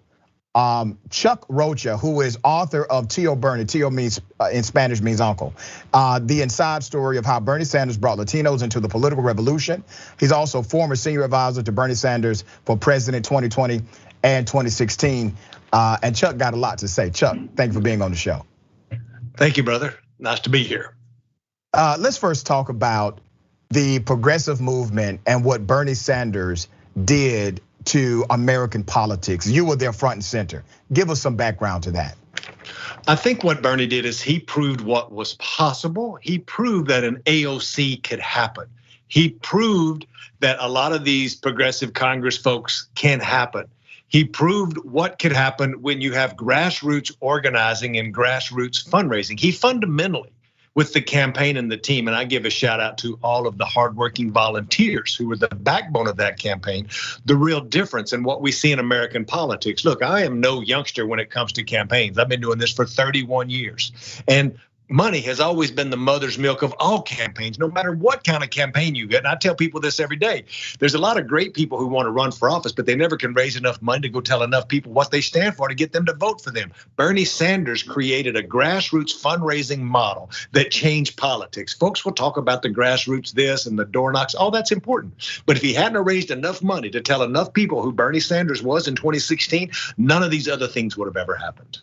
Chuck Rocha, who is author of Tío Bernie. Tío means in Spanish means uncle. The inside story of how Bernie Sanders brought Latinos into the political revolution. He's also former senior advisor to Bernie Sanders for president 2020 and 2016. And Chuck got a lot to say. Chuck, thank you for being on the show. Thank you, brother. Nice to be here. Let's first talk about the progressive movement and what Bernie Sanders did to American politics. You were there front and center. Give us some background to that. I think what Bernie did is he proved what was possible. He proved that an AOC could happen. He proved that a lot of these progressive Congress folks can happen. He proved what could happen when you have grassroots organizing and grassroots fundraising. He fundamentally, with the campaign and the team, and I give a shout out to all of the hardworking volunteers who were the backbone of that campaign, the real difference in what we see in American politics. Look, I am no youngster when it comes to campaigns. I've been doing this for 31 years. And money has always been the mother's milk of all campaigns, no matter what kind of campaign you get. And I tell people this every day. There's a lot of great people who want to run for office, but they never can raise enough money to go tell enough people what they stand for to get them to vote for them. Bernie Sanders created a grassroots fundraising model that changed politics. Folks will talk about the grassroots this and the door knocks. All that's important. But if he hadn't raised enough money to tell enough people who Bernie Sanders was in 2016, none of these other things would have ever happened.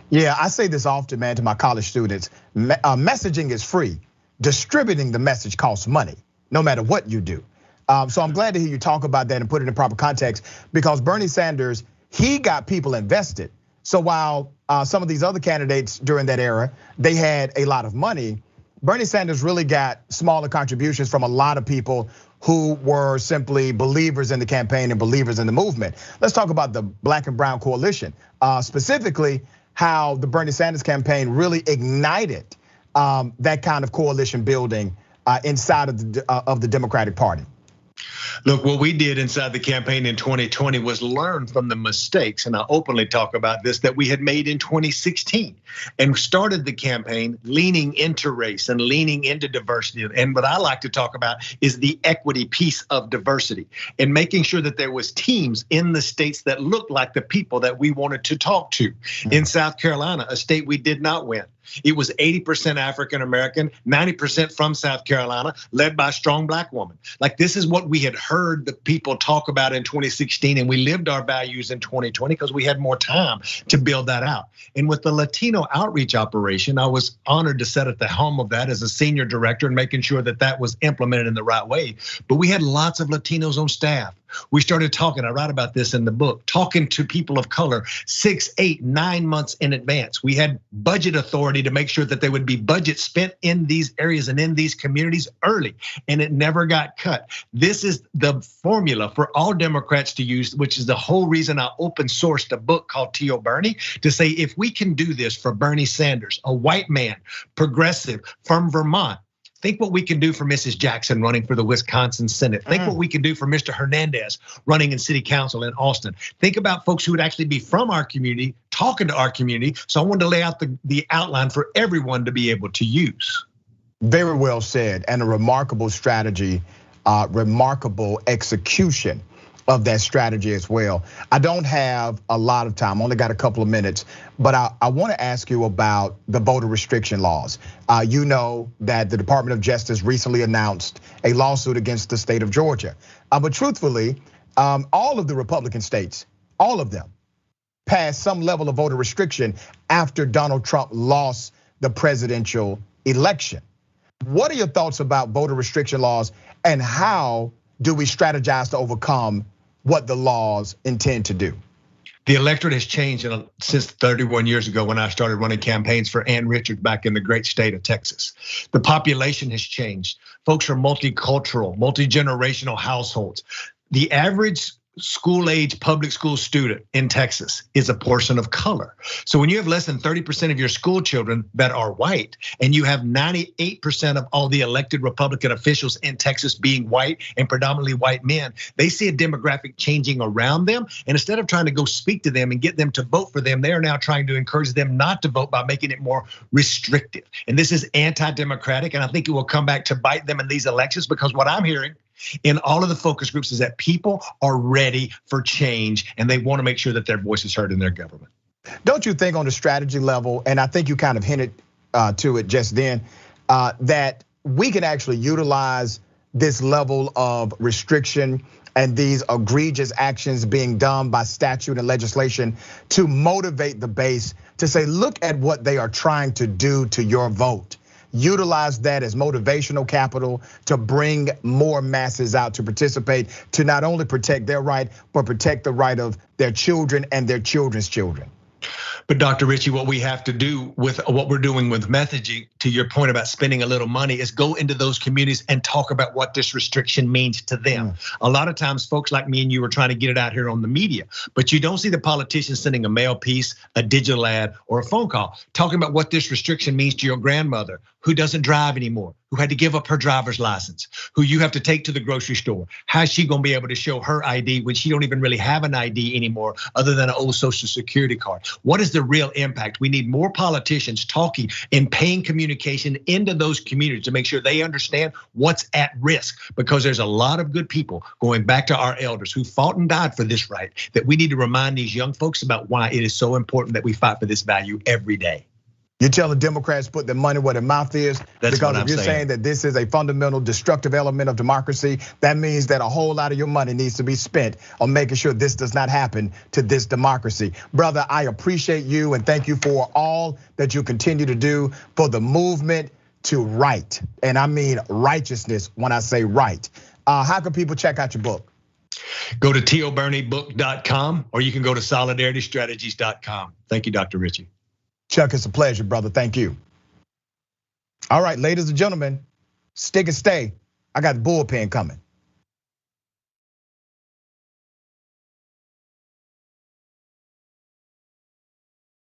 Yeah, I say this often, man, to my college students. Messaging is free. Distributing the message costs money, no matter what you do. So I'm glad to hear you talk about that and put it in proper context, because Bernie Sanders, he got people invested. So while some of these other candidates during that era, they had a lot of money, Bernie Sanders really got smaller contributions from a lot of people who were simply believers in the campaign and believers in the movement. Let's talk about the Black and Brown Coalition, specifically how the Bernie Sanders campaign really ignited that kind of coalition building inside of the Democratic Party. Look, what we did inside the campaign in 2020 was learn from the mistakes, and I openly talk about this, that we had made in 2016, and started the campaign leaning into race and leaning into diversity. And what I like to talk about is the equity piece of diversity, and making sure that there was teams in the states that looked like the people that we wanted to talk to. In South Carolina, a state we did not win, it was 80% African American, 90% from South Carolina, led by a strong Black woman. Like, this is what we had heard the people talk about in 2016, and we lived our values in 2020 because we had more time to build that out. And with the Latino outreach operation, I was honored to sit at the helm of that as a senior director and making sure that that was implemented in the right way. But we had lots of Latinos on staff. We started talking, I write about this in the book, talking to people of color 6, 8, 9 months in advance. We had budget authority to make sure that there would be budget spent in these areas and in these communities early, and it never got cut. This is the formula for all Democrats to use, which is the whole reason I open sourced a book called Tío Bernie, to say if we can do this for Bernie Sanders, a white man, progressive from Vermont, think what we can do for Mrs. Jackson running for the Wisconsin Senate. Think what we can do for Mr. Hernandez running in city council in Austin. Think about folks who would actually be from our community, talking to our community. So I wanted to lay out the outline for everyone to be able to use. Very well said, and a remarkable strategy, remarkable execution of that strategy as well. I don't have a lot of time, only got a couple of minutes, but I want to ask you about the voter restriction laws. You know that the Department of Justice recently announced a lawsuit against the state of Georgia. But truthfully, all of the Republican states, all of them, passed some level of voter restriction after Donald Trump lost the presidential election. What are your thoughts about voter restriction laws, and how do we strategize to overcome what the laws intend to do? The electorate has changed since 31 years ago when I started running campaigns for Ann Richards back in the great state of Texas. The population has changed. Folks are multicultural, multi-generational households. The average school-age public school student in Texas is a person of color. So when you have less than 30% of your school children that are white, and you have 98% of all the elected Republican officials in Texas being white and predominantly white men, they see a demographic changing around them. And instead of trying to go speak to them and get them to vote for them, they are now trying to encourage them not to vote by making it more restrictive. And this is anti-democratic, and I think it will come back to bite them in these elections, because what I'm hearing in all of the focus groups is that people are ready for change and they want to make sure that their voice is heard in their government. Don't you think on the strategy level, and I think you kind of hinted to it just then, that we can actually utilize this level of restriction and these egregious actions being done by statute and legislation to motivate the base to say, look at what they are trying to do to your vote. Utilize that as motivational capital to bring more masses out to participate, to not only protect their right, but protect the right of their children and their children's children. But Dr. Ritchie, what we have to do with what we're doing with messaging, to your point about spending a little money, is go into those communities and talk about what this restriction means to them. A lot of times folks like me and you are trying to get it out here on the media, but you don't see the politicians sending a mail piece, a digital ad, or a phone call talking about what this restriction means to your grandmother who doesn't drive anymore, who had to give up her driver's license, who you have to take to the grocery store. How's she gonna be able to show her ID when she don't even really have an ID anymore other than an old social security card? What is the real impact? We need more politicians talking and paying communication into those communities to make sure they understand what's at risk, because there's a lot of good people, going back to our elders, who fought and died for this right, that we need to remind these young folks about why it is so important that we fight for this value every day. You're telling Democrats put their money where their mouth is? That's because if you're saying that this is a fundamental destructive element of democracy, that means that a whole lot of your money needs to be spent on making sure this does not happen to this democracy. Brother, I appreciate you and thank you for all that you continue to do for the movement to right. And I mean righteousness when I say right. How can people check out your book? Go to toburneybook.com, or you can go to solidaritystrategies.com. Thank you, Dr. Ritchie. Chuck, it's a pleasure, brother. Thank you. All right, ladies and gentlemen, stick and stay. I got the bullpen coming.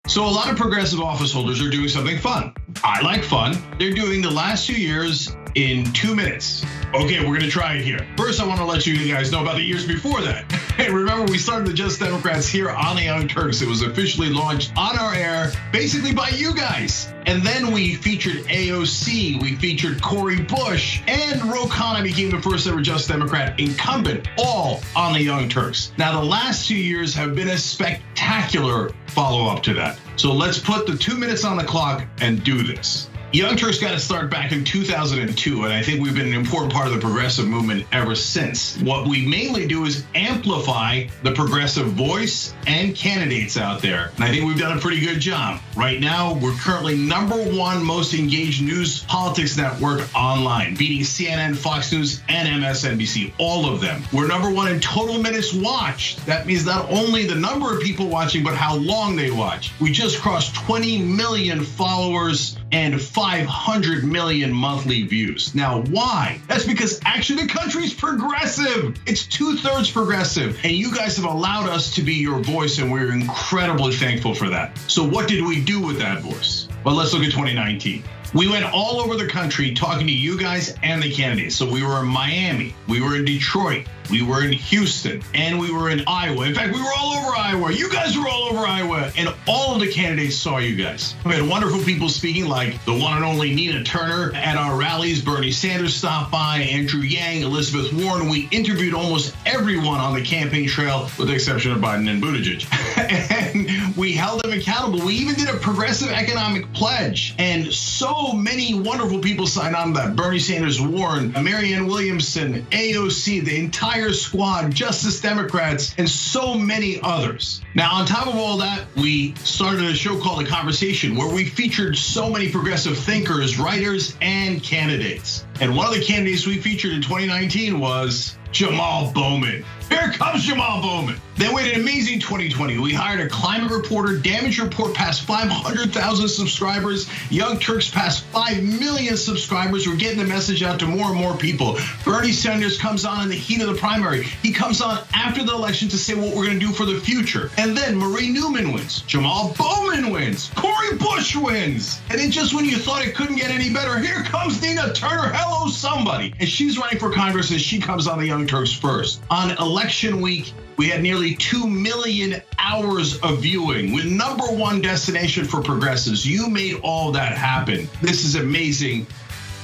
So a lot of progressive office holders are doing something fun. I like fun. They're doing the last 2 years in 2 minutes. Okay, we're gonna try it here. First, I wanna let you guys know about the years before that. Hey, remember we started the Just Democrats here on the Young Turks. It was officially launched on our air, basically by you guys. And then we featured AOC, we featured Cori Bush, and Rocha became the first ever Just Democrat incumbent, all on the Young Turks. Now, the last 2 years have been a spectacular follow-up to that. So let's put the 2 minutes on the clock and do this. Young Turks got to start back in 2002, and I think we've been an important part of the progressive movement ever since. What we mainly do is amplify the progressive voice and candidates out there, and I think we've done a pretty good job. Right now, we're currently #1 most engaged news politics network online, beating CNN, Fox News, and MSNBC, all of them. We're #1 in total minutes watched. That means not only the number of people watching, but how long they watch. We just crossed 20 million followers and 500 million monthly views. Now, why? That's because actually the country's progressive. It's 2/3 progressive, and you guys have allowed us to be your voice, and we're incredibly thankful for that. So what did we do with that voice? Well, let's look at 2019. We went all over the country talking to you guys and the candidates. So we were in Miami, we were in Detroit, we were in Houston, and we were in Iowa. In fact, we were all over Iowa. You guys were all over Iowa, and all of the candidates saw you guys. We had wonderful people speaking, like the one and only Nina Turner at our rallies. Bernie Sanders stopped by, Andrew Yang, Elizabeth Warren. We interviewed almost everyone on the campaign trail, with the exception of Biden and Buttigieg. And we held them accountable. We even did a progressive economic pledge, and so many wonderful people signed on to that. Bernie Sanders, Warren, Marianne Williamson, AOC, the entire squad, Justice Democrats, and so many others. Now, on top of all that, we started a show called The Conversation, where we featured so many progressive thinkers, writers, and candidates. And one of the candidates we featured in 2019 was Jamal Bowman. Here comes Jamal Bowman. Then we had an amazing 2020. We hired a climate reporter. Damage Report passed 500,000 subscribers. Young Turks passed 5 million subscribers. We're getting the message out to more and more people. Bernie Sanders comes on in the heat of the primary. He comes on after the election to say what we're going to do for the future. And then Marie Newman wins. Jamal Bowman wins. Cori Bush wins. And then just when you thought it couldn't get any better, here comes Nina Turner. Hello, somebody. And she's running for Congress, and she comes on the Young Turks first. On election week, we had nearly 2 million hours of viewing with #1 destination for progressives. You made all that happen. This is amazing.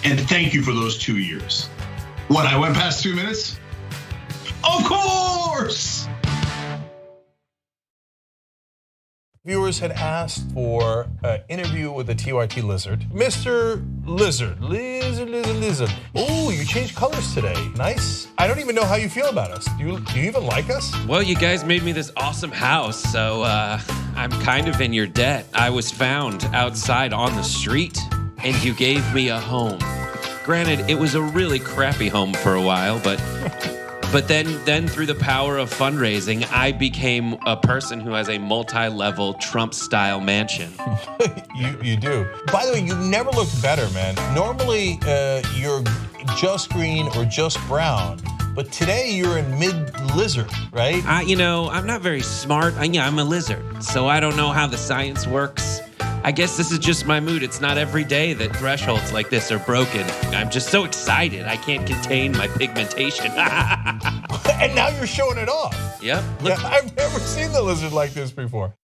And thank you for those 2 years. What, I went past 2 minutes? Of course! Viewers had asked for an interview with the TYT Lizard. Mr. Lizard. Oh, you changed colors today. Nice. I don't even know how you feel about us. Do you even like us? Well, you guys made me this awesome house, so I'm kind of in your debt. I was found outside on the street, and you gave me a home. Granted, it was a really crappy home for a while, but then through the power of fundraising, I became a person who has a multi-level Trump-style mansion. You do. By the way, you never looked better, man. Normally, you're just green or just brown, but today you're in mid-lizard, right? I'm not very smart. I'm a lizard, so I don't know how the science works. I guess this is just my mood. It's not every day that thresholds like this are broken. I'm just so excited. I can't contain my pigmentation. And now you're showing it off. Yep. Look. Yeah, I've never seen the lizard like this before.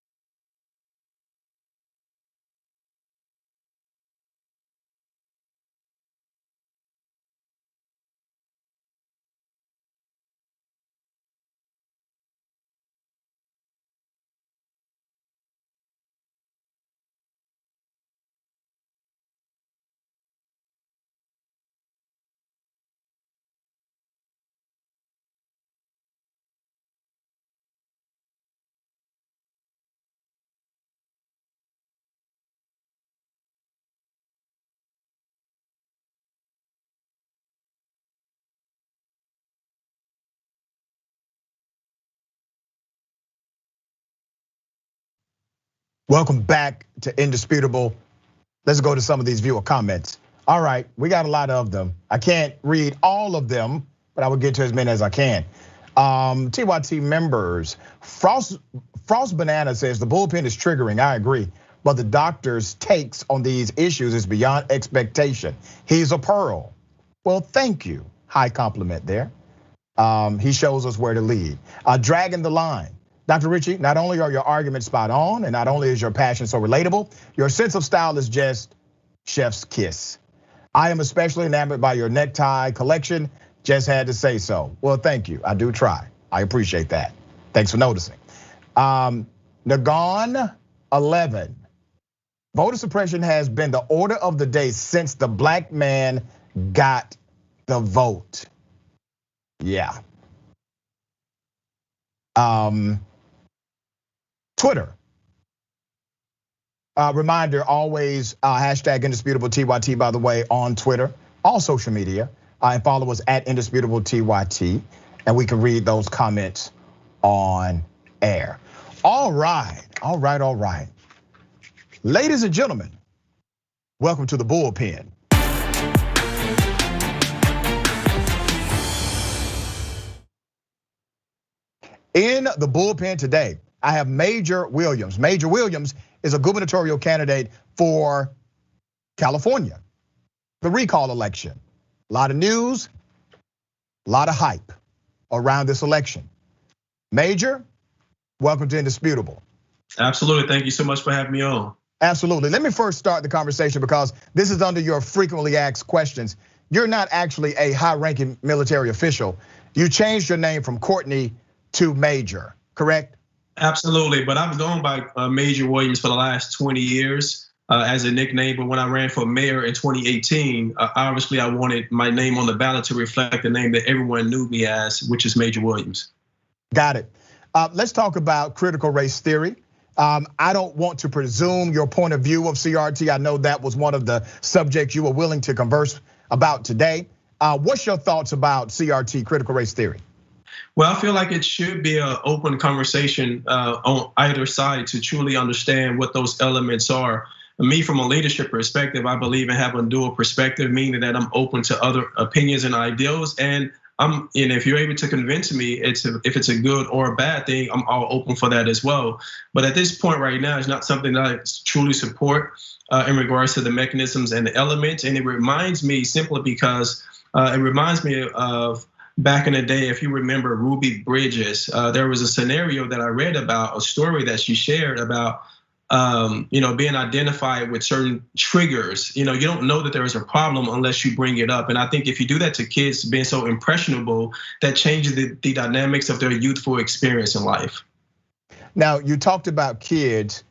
Welcome back to Indisputable. Let's go to some of these viewer comments. All right, we got a lot of them. I can't read all of them, but I will get to as many as I can. TYT members, Frost Banana says the bullpen is triggering. I agree, but the doctor's takes on these issues is beyond expectation. He's a pearl. Well, thank you. High compliment there. He shows us where to lead. Dragging the line. Dr. Ritchie, not only are your arguments spot on, and not only is your passion so relatable, your sense of style is just chef's kiss. I am especially enamored by your necktie collection. Just had to say so. Well, thank you. I do try. I appreciate that. Thanks for noticing. Nagon 11. Voter suppression has been the order of the day since the black man got the vote. Yeah. Twitter. Reminder, always hashtag Indisputable TYT, by the way, on Twitter, all social media. And follow us at Indisputable TYT, and we can read those comments on air. All right. Ladies and gentlemen, welcome to the Bullpen. In the Bullpen today, I have Major Williams. Major Williams is a gubernatorial candidate for California, the recall election. A lot of news, a lot of hype around this election. Major, welcome to Indisputable. Absolutely, thank you so much for having me on. Absolutely, let me first start the conversation because this is under your frequently asked questions. You're not actually a high-ranking military official. You changed your name from Courtney to Major, correct? Absolutely, but I've gone by Major Williams for the last 20 years as a nickname. But when I ran for mayor in 2018, obviously I wanted my name on the ballot to reflect the name that everyone knew me as, which is Major Williams. Got it. Let's talk about critical race theory. I don't want to presume your point of view of CRT. I know that was one of the subjects you were willing to converse about today. What's your thoughts about CRT, critical race theory? Well, I feel like it should be an open conversation on either side to truly understand what those elements are. Me, from a leadership perspective, I believe in having a dual perspective, meaning that I'm open to other opinions and ideals. And if you're able to convince me if it's a good or a bad thing, I'm all open for that as well. But at this point right now, it's not something that I truly support in regards to the mechanisms and the elements. And it reminds me simply because it reminds me of back in the day, if you remember Ruby Bridges, there was a scenario that I read about, a story that she shared about being identified with certain triggers. You don't know that there is a problem unless you bring it up. And I think if you do that to kids being so impressionable, that changes the dynamics of their youthful experience in life. Now, you talked about kids.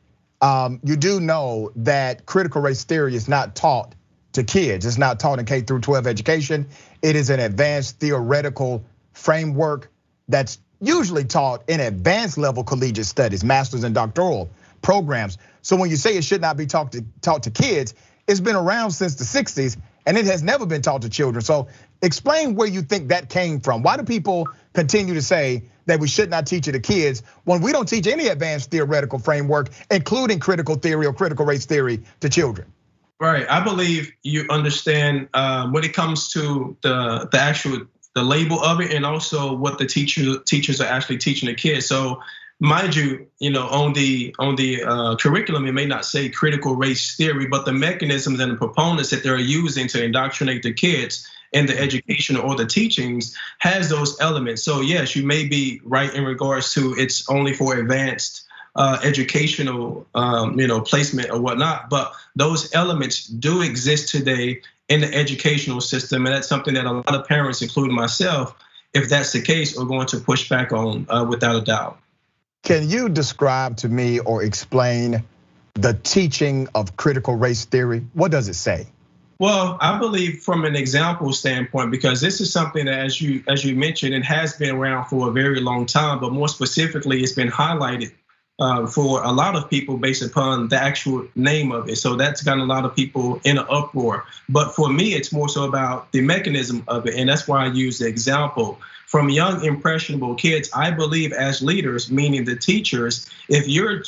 You do know that critical race theory is not taught to kids. It's not taught in K through 12 education. It is an advanced theoretical framework that's usually taught in advanced level collegiate studies, master's and doctoral programs. So when you say it should not be taught to kids, it's been around since the 60s and it has never been taught to children. So explain where you think that came from. Why do people continue to say that we should not teach it to kids when we don't teach any advanced theoretical framework, including critical theory or critical race theory, to children? Right, I believe you understand when it comes to the label of it, and also what the teachers are actually teaching the kids. So mind you, on the curriculum, it may not say critical race theory, but the mechanisms and the proponents that they're using to indoctrinate the kids in the education or the teachings has those elements. So yes, you may be right in regards to it's only for advanced educational placement or whatnot, but those elements do exist today in the educational system, and that's something that a lot of parents, including myself, if that's the case, are going to push back on without a doubt. Can you describe to me or explain the teaching of critical race theory? What does it say? Well, I believe from an example standpoint, because this is something that, as you mentioned, it has been around for a very long time, but more specifically, it's been highlighted for a lot of people based upon the actual name of it. So that's gotten a lot of people in an uproar. But for me, it's more so about the mechanism of it. And that's why I use the example. From young, impressionable kids, I believe as leaders, meaning the teachers, if you're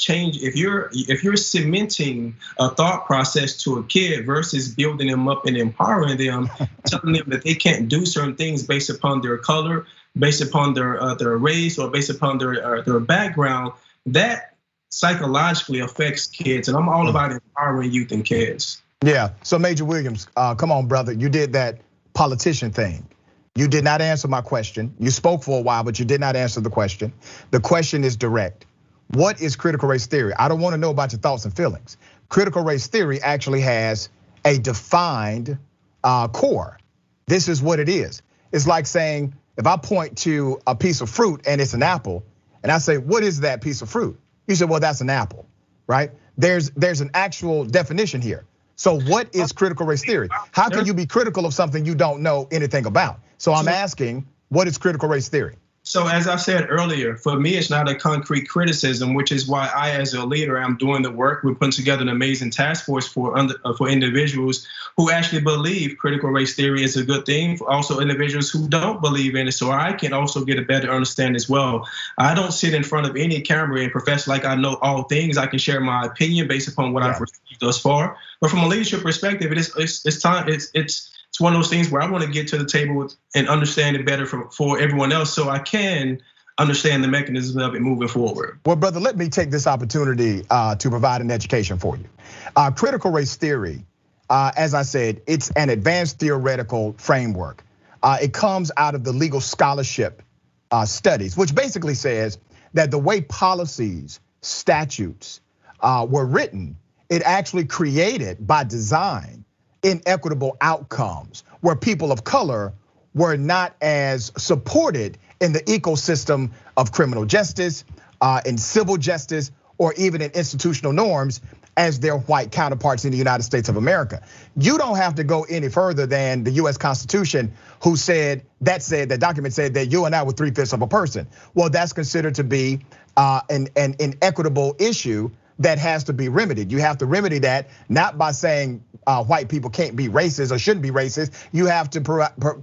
cementing a thought process to a kid versus building them up and empowering them, telling them that they can't do certain things based upon their color, based upon their race, or based upon their background, that psychologically affects kids. And I'm all about empowering youth and kids. Yeah, so Major Williams, come on, brother. You did that politician thing. You did not answer my question. You spoke for a while, but you did not answer the question. The question is direct. What is critical race theory? I don't want to know about your thoughts and feelings. Critical race theory actually has a defined core. This is what it is. It's like saying, if I point to a piece of fruit and it's an apple, and I say, what is that piece of fruit? You say, well, that's an apple, right? There's an actual definition here. So what is critical race theory? How can you be critical of something you don't know anything about? So I'm asking, what is critical race theory? So as I said earlier, for me, it's not a concrete criticism, which is why I, as a leader, I'm doing the work. We're putting together an amazing task force for individuals who actually believe critical race theory is a good thing. For also individuals who don't believe in it, so I can also get a better understanding as well. I don't sit in front of any camera and profess like I know all things. I can share my opinion based upon what I've received thus far. But from a leadership perspective, it's one of those things where I want to get to the table and understand it better for everyone else, so I can understand the mechanism of it moving forward. Well, brother, let me take this opportunity to provide an education for you. Critical race theory, as I said, it's an advanced theoretical framework. It comes out of the legal scholarship studies, which basically says that the way policies, statutes were written, it actually created by design inequitable outcomes where people of color were not as supported in the ecosystem of criminal justice, in civil justice, or even in institutional norms as their white counterparts in the United States of America. You don't have to go any further than the US Constitution, that document said that you and I were 3/5 of a person. Well, that's considered to be an inequitable issue that has to be remedied. You have to remedy that not by saying white people can't be racist or shouldn't be racist. You have to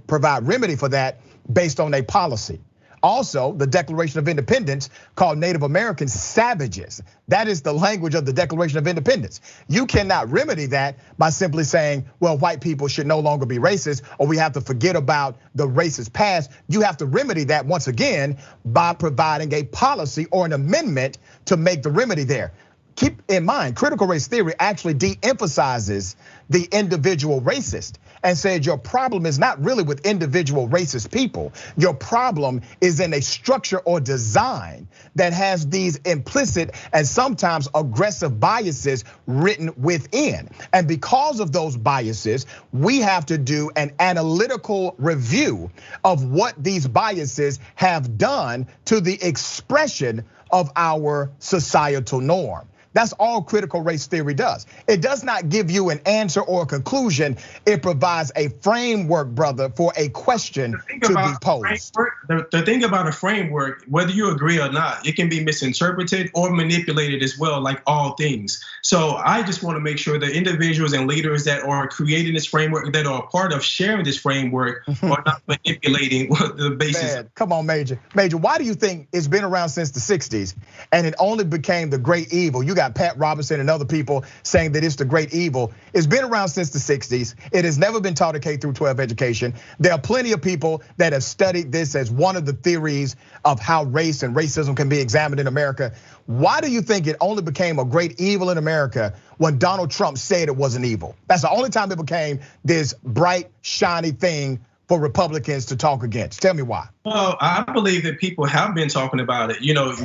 provide remedy for that based on a policy. Also, the Declaration of Independence called Native Americans savages. That is the language of the Declaration of Independence. You cannot remedy that by simply saying, well, white people should no longer be racist, or we have to forget about the racist past. You have to remedy that once again by providing a policy or an amendment to make the remedy there. Keep in mind, critical race theory actually de-emphasizes the individual racist and said your problem is not really with individual racist people. Your problem is in a structure or design that has these implicit and sometimes aggressive biases written within. And because of those biases, we have to do an analytical review of what these biases have done to the expression of our societal norm. That's all critical race theory does. It does not give you an answer or a conclusion. It provides a framework, brother, for a question to be posed. The thing about a framework, whether you agree or not, it can be misinterpreted or manipulated as well, like all things. So I just want to make sure that individuals and leaders that are creating this framework, that are a part of sharing this framework, are not manipulating the basis. Man, come on, Major. Major, why do you think it's been around since the 60s and it only became the great evil? You got Pat Robertson and other people saying that it's the great evil. It's been around since the 60s. It has never been taught in K-12 education. There are plenty of people that have studied this as one of the theories of how race and racism can be examined in America. Why do you think it only became a great evil in America when Donald Trump said it wasn't evil? That's the only time it became this bright, shiny thing for Republicans to talk against. Tell me why. Well, I believe that people have been talking about it.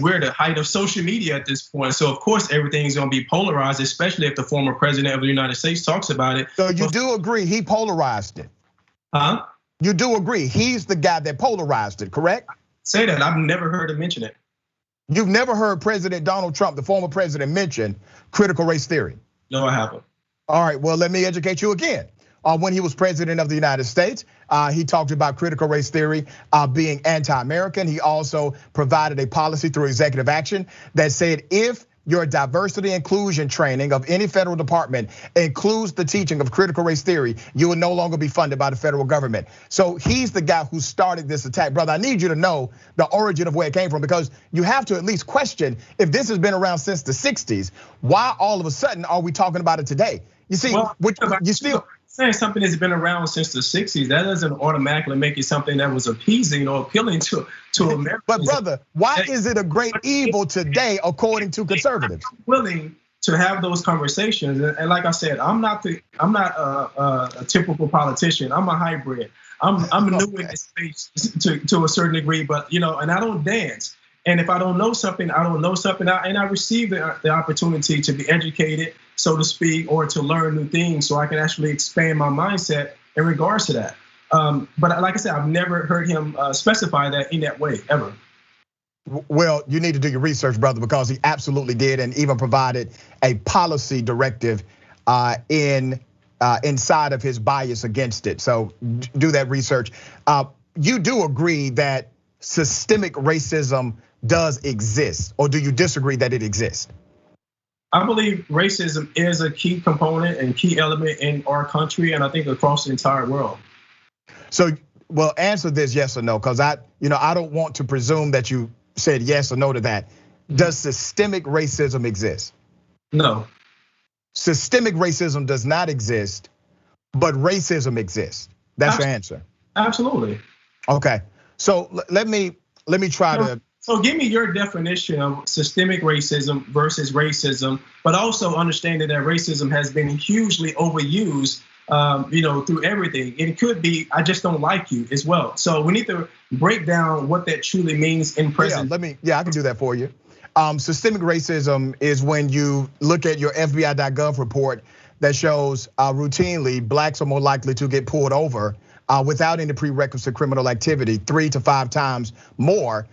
We're at the height of social media at this point. So of course, everything's gonna be polarized, especially if the former president of the United States talks about it. So you do agree he polarized it? Huh? You do agree he's the guy that polarized it, correct? Say that, I've never heard him mention it. You've never heard President Donald Trump, the former president, mention critical race theory? No, I haven't. All right, well, let me educate you again. When he was president of the United States, he talked about critical race theory being anti-American. He also provided a policy through executive action that said if your diversity inclusion training of any federal department includes the teaching of critical race theory, you will no longer be funded by the federal government. So he's the guy who started this attack. Brother, I need you to know the origin of where it came from, because you have to at least question, if this has been around since the 60s, why all of a sudden are we talking about it today? You see, you still saying something that's been around since the 60s, that doesn't automatically make it something that was appeasing or appealing to Americans. But brother, why is it a great evil today, according to conservatives? I'm willing to have those conversations, and like I said, I'm not a typical politician. I'm a hybrid. I'm new in this space to a certain degree, but and I don't dance. And if I don't know something, I don't know something, and I receive the opportunity to be educated, so to speak, or to learn new things, so I can actually expand my mindset in regards to that. But like I said, I've never heard him specify that in that way, ever. Well, you need to do your research, brother, because he absolutely did, and even provided a policy directive inside of his bias against it. So do that research. You do agree that systemic racism does exist, or do you disagree that it exists? I believe racism is a key component and key element in our country, and I think across the entire world. So, well, answer this yes or no, because I don't want to presume that you said yes or no to that. Does systemic racism exist? No. Systemic racism does not exist, but racism exists. That's your answer. Absolutely. Okay. So let me try to. So give me your definition of systemic racism versus racism, but also understanding that racism has been hugely overused, through everything. It could be, I just don't like you as well. So we need to break down what that truly means in present. I can do that for you. Systemic racism is when you look at your FBI.gov report that shows routinely blacks are more likely to get pulled over without any prerequisite criminal activity 3 to 5 times more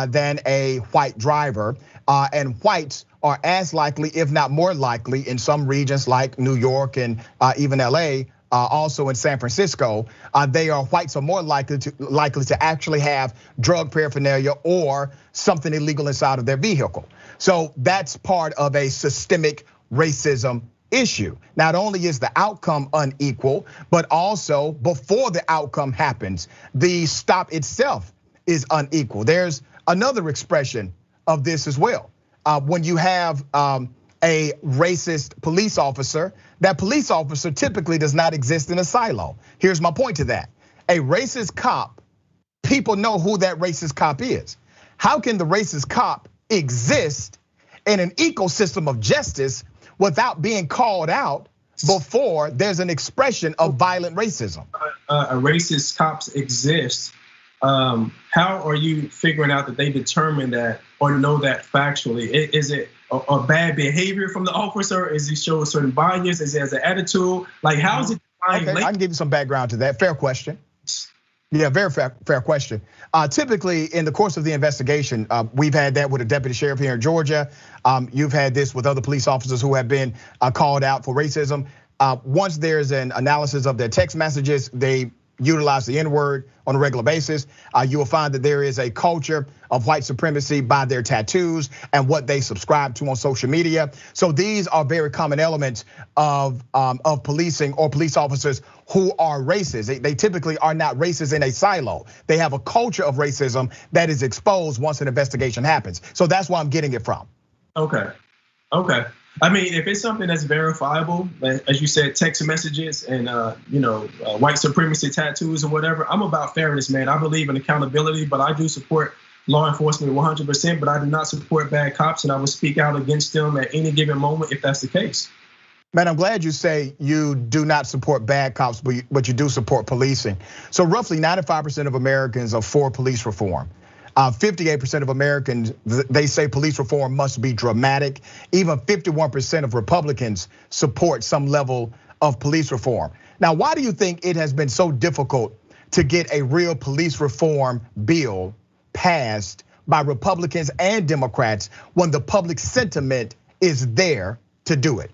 than a white driver. And whites are as likely, if not more likely, in some regions like New York and even LA, also in San Francisco, whites are more likely to actually have drug paraphernalia or something illegal inside of their vehicle. So that's part of a systemic racism issue. Not only is the outcome unequal, but also before the outcome happens, the stop itself is unequal. There's another expression of this as well. When you have a racist police officer, that police officer typically does not exist in a silo. Here's my point to that. A racist cop, people know who that racist cop is. How can the racist cop exist in an ecosystem of justice without being called out before there's an expression of violent racism? A racist cops exist. How are you figuring out that they determine that or know that factually? Is it a bad behavior from the officer? Is he show a certain bias? Is it as an attitude? Like, how is it defined? Okay, I can give you some background to that. Fair question. Yeah, very fair question. Typically, in the course of the investigation, we've had that with a deputy sheriff here in Georgia. You've had this with other police officers who have been called out for racism. Once there's an analysis of their text messages, they utilize the N-word on a regular basis. You will find that there is a culture of white supremacy by their tattoos and what they subscribe to on social media. So these are very common elements of policing or police officers who are racist. They typically are not racist in a silo. They have a culture of racism that is exposed once an investigation happens. So that's where I'm getting it from. Okay. I mean, if it's something that's verifiable, as you said, text messages and white supremacy tattoos or whatever, I'm about fairness, man. I believe in accountability, but I do support law enforcement 100%, but I do not support bad cops, and I would speak out against them at any given moment if that's the case. Man, I'm glad you say you do not support bad cops, but you do support policing. So roughly 95% of Americans are for police reform. 58% of Americans, they say police reform must be dramatic. Even 51% of Republicans support some level of police reform. Now, why do you think it has been so difficult to get a real police reform bill passed by Republicans and Democrats when the public sentiment is there to do it?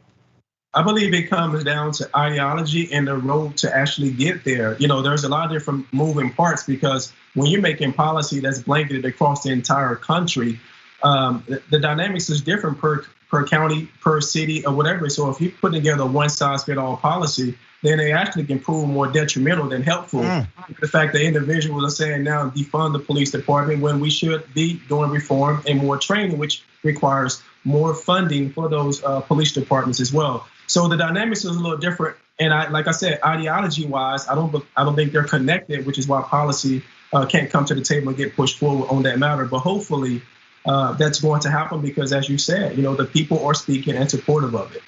I believe it comes down to ideology and the road to actually get there. There's a lot of different moving parts because when you're making policy that's blanketed across the entire country, the dynamics is different per county, per city, or whatever. So if you put together a one-size-fits-all policy, then it actually can prove more detrimental than helpful. The fact that individuals are saying now defund the police department when we should be doing reform and more training, which requires more funding for those police departments as well. So the dynamics is a little different. And like I said, ideology-wise, I don't think they're connected, which is why policy can't come to the table and get pushed forward on that matter. But hopefully that's going to happen because, as you said, the people are speaking and supportive of it.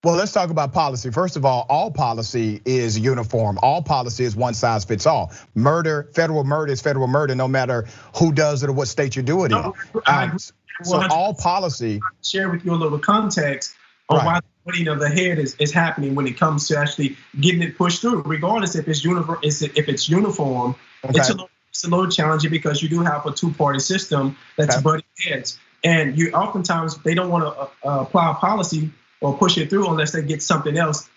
Well, let's talk about policy. First of all policy is uniform. All policy is one size fits all. Murder, federal murder is federal murder, no matter who does it or what state you do it in. So all policy. Share with you a little context on why the cutting of the head is happening when it comes to actually getting it pushed through, regardless if it's uniform. Okay. It's a little challenging because you do have a two-party system that's butting heads, and you oftentimes they don't want to apply a policy or push it through unless they get something else,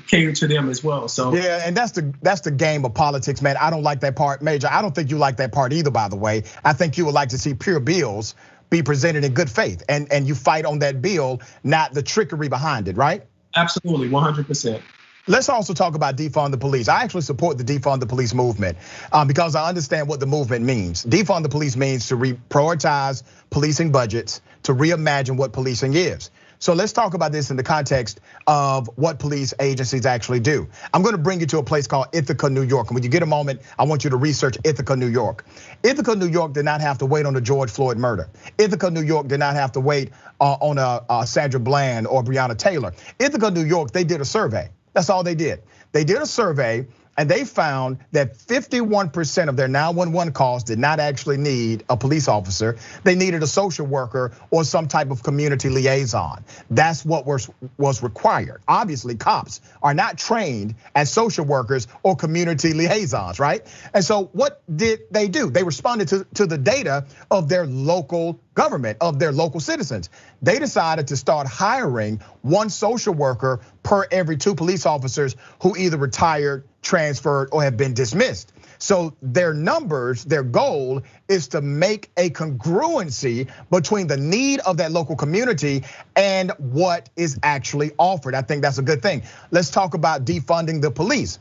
catered to them as well. So yeah, and that's the game of politics, man. I don't like that part, Major. I don't think you like that part either, by the way. I think you would like to see pure bills be presented in good faith, and you fight on that bill, not the trickery behind it, right? Absolutely, 100%. Let's also talk about defund the police. I actually support the defund the police movement because I understand what the movement means. Defund the police means to reprioritize policing budgets, to reimagine what policing is. So let's talk about this in the context of what police agencies actually do. I'm gonna bring you to a place called Ithaca, New York. And when you get a moment, I want you to research Ithaca, New York. Ithaca, New York did not have to wait on the George Floyd murder. Ithaca, New York did not have to wait on a Sandra Bland or Breonna Taylor. Ithaca, New York, they did a survey. That's all they did. They did a survey and they found that 51% of their 911 calls did not actually need a police officer. They needed a social worker or some type of community liaison. That's what was required. Obviously, cops are not trained as social workers or community liaisons, right? And so what did they do? They responded to the data of their local government, of their local citizens. They decided to start hiring one social worker per every 2 police officers who either retired, transferred, or have been dismissed. So their numbers, their goal is to make a congruency between the need of that local community and what is actually offered. I think that's a good thing. Let's talk about defunding the police.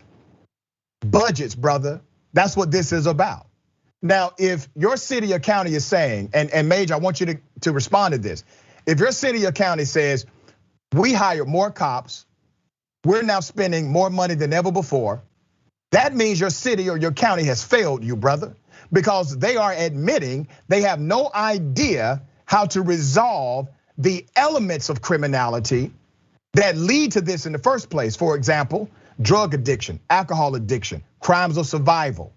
Budgets, brother. That's what this is about. Now, if your city or county is saying, and Major, I want you to respond to this. If your city or county says, we hired more cops, we're now spending more money than ever before, that means your city or your county has failed you, brother, because they are admitting they have no idea how to resolve the elements of criminality that lead to this in the first place. For example, drug addiction, alcohol addiction, crimes of survival,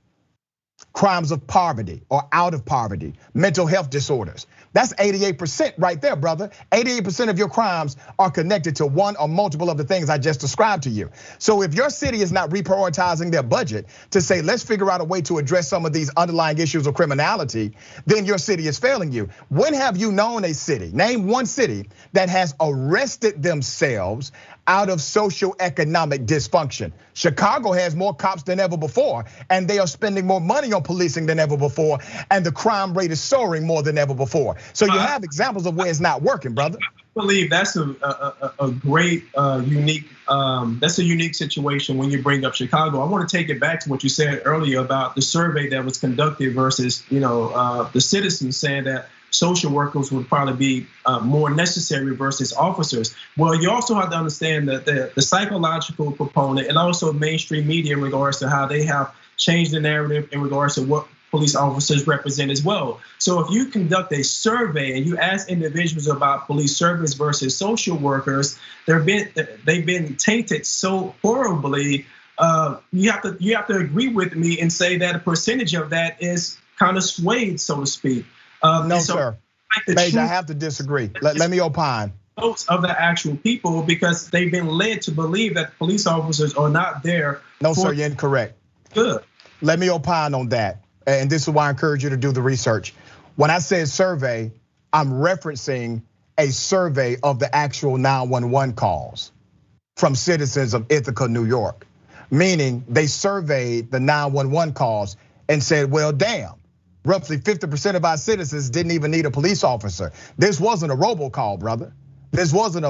crimes of poverty or out of poverty, mental health disorders. That's 88% right there, brother. 88% of your crimes are connected to one or multiple of the things I just described to you. So if your city is not reprioritizing their budget to say, let's figure out a way to address some of these underlying issues of criminality, then your city is failing you. When have you known a city, name one city that has arrested themselves out of socioeconomic dysfunction? Chicago has more cops than ever before, and they are spending more money on policing than ever before, and the crime rate is soaring more than ever before. So you have examples of where it's not working, brother. I believe that's a great, unique, that's a unique situation when you bring up Chicago. I want to take it back to what you said earlier about the survey that was conducted versus, the citizens saying that social workers would probably be more necessary versus officers. Well, you also have to understand that the psychological component and also mainstream media in regards to how they have changed the narrative in regards to what police officers represent as well. So if you conduct a survey and you ask individuals about police service versus social workers, they've been tainted so horribly. You have to agree with me and say that a percentage of that is kind of swayed, so to speak. No, sir. Major, I have to disagree. Let me opine. Of the actual people, because they've been led to believe that police officers are not there. No, sir, you're incorrect. Good. Let me opine on that. And this is why I encourage you to do the research. When I say survey, I'm referencing a survey of the actual 911 calls from citizens of Ithaca, New York. Meaning they surveyed the 911 calls and said, well, damn, roughly 50% of our citizens didn't even need a police officer. This wasn't a robocall, brother. This wasn't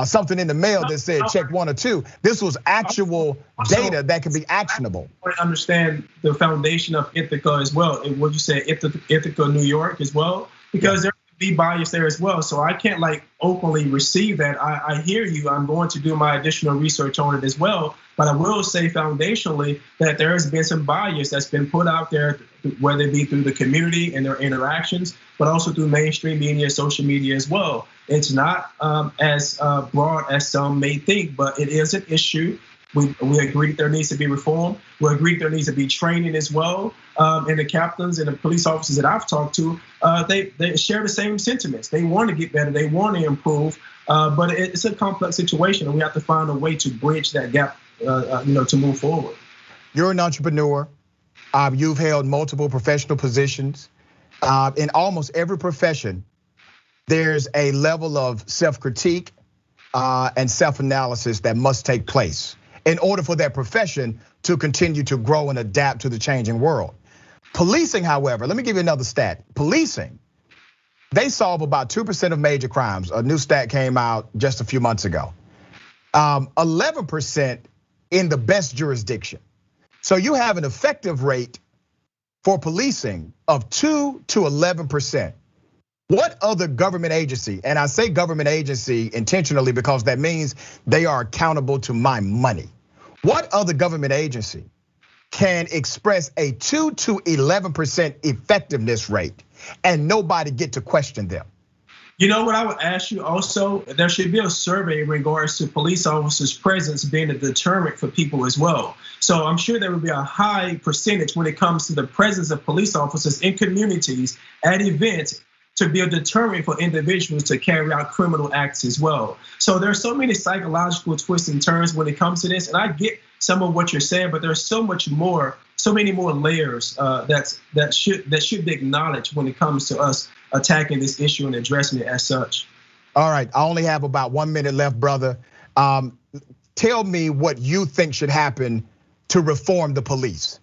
something in the mail that said check 1 or 2. This was actual data that can be actionable. I understand the foundation of Ithaca as well. And what you say, Ithaca, New York as well, because there could be bias there as well. So I can't openly receive that. I hear you. I'm going to do my additional research on it as well. But I will say foundationally that there has been some bias that's been put out there, whether it be through the community and their interactions, but also through mainstream media, social media as well. It's not as broad as some may think, but it is an issue. We agree that there needs to be reform. We agree that there needs to be training as well. And the captains and the police officers that I've talked to, they share the same sentiments. They want to get better. They want to improve. But it's a complex situation, and we have to find a way to bridge that gap, to move forward. You're an entrepreneur. You've held multiple professional positions. In almost every profession, there's a level of self-critique and self-analysis that must take place in order for that profession to continue to grow and adapt to the changing world. Policing, however, let me give you another stat. Policing, they solve about 2% of major crimes. A new stat came out just a few months ago. 11% in the best jurisdiction. So you have an effective rate for policing of 2 to 11%. What other government agency, and I say government agency intentionally because that means they are accountable to my money. What other government agency can express a 2 to 11% effectiveness rate and nobody get to question them? You know what I would ask you also, there should be a survey in regards to police officers' presence being a deterrent for people as well. So I'm sure there would be a high percentage when it comes to the presence of police officers in communities at events to be a deterrent for individuals to carry out criminal acts as well. So there's so many psychological twists and turns when it comes to this. And I get some of what you're saying, but there's so much more, so many more layers that should be acknowledged when it comes to us attacking this issue and addressing it as such. All right, I only have about 1 minute left, brother. Tell me what you think should happen to reform the police.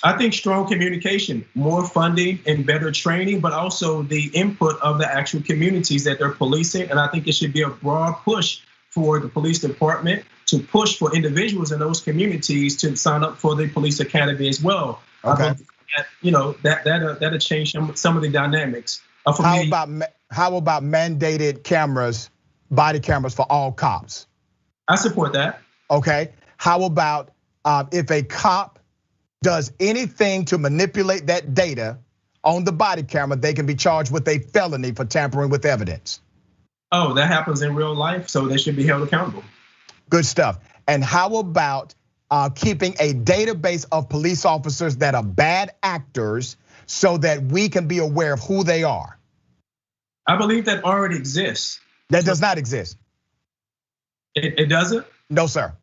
I think strong communication, more funding and better training, but also the input of the actual communities that they're policing. And I think it should be a broad push for the police department to push for individuals in those communities to sign up for the police academy as well. Okay. That'll change some of the dynamics. How about mandated cameras, body cameras for all cops? I support that. Okay. How about if a cop does anything to manipulate that data on the body camera, they can be charged with a felony for tampering with evidence? Oh, that happens in real life, so they should be held accountable. Good stuff. And how about keeping a database of police officers that are bad actors so that we can be aware of who they are? I believe that already exists. That does not exist. It doesn't? No, sir.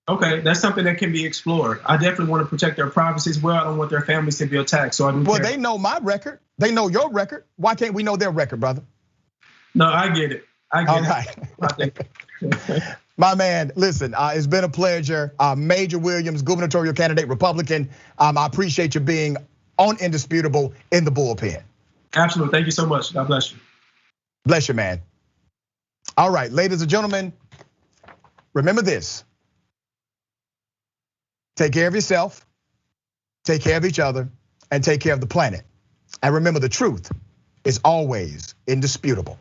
Okay, that's something that can be explored. I definitely want to protect their privacy as well. I don't want their families to be attacked, so I don't care. They know my record. They know your record. Why can't we know their record, brother? No, I get it. All right. My man, listen, it's been a pleasure. Major Williams, gubernatorial candidate, Republican. I appreciate you being on Indisputable in the bullpen. Absolutely, thank you so much. God bless you. Bless you, man. All right, ladies and gentlemen, remember this. Take care of yourself, take care of each other, and take care of the planet. And remember, the truth is always indisputable.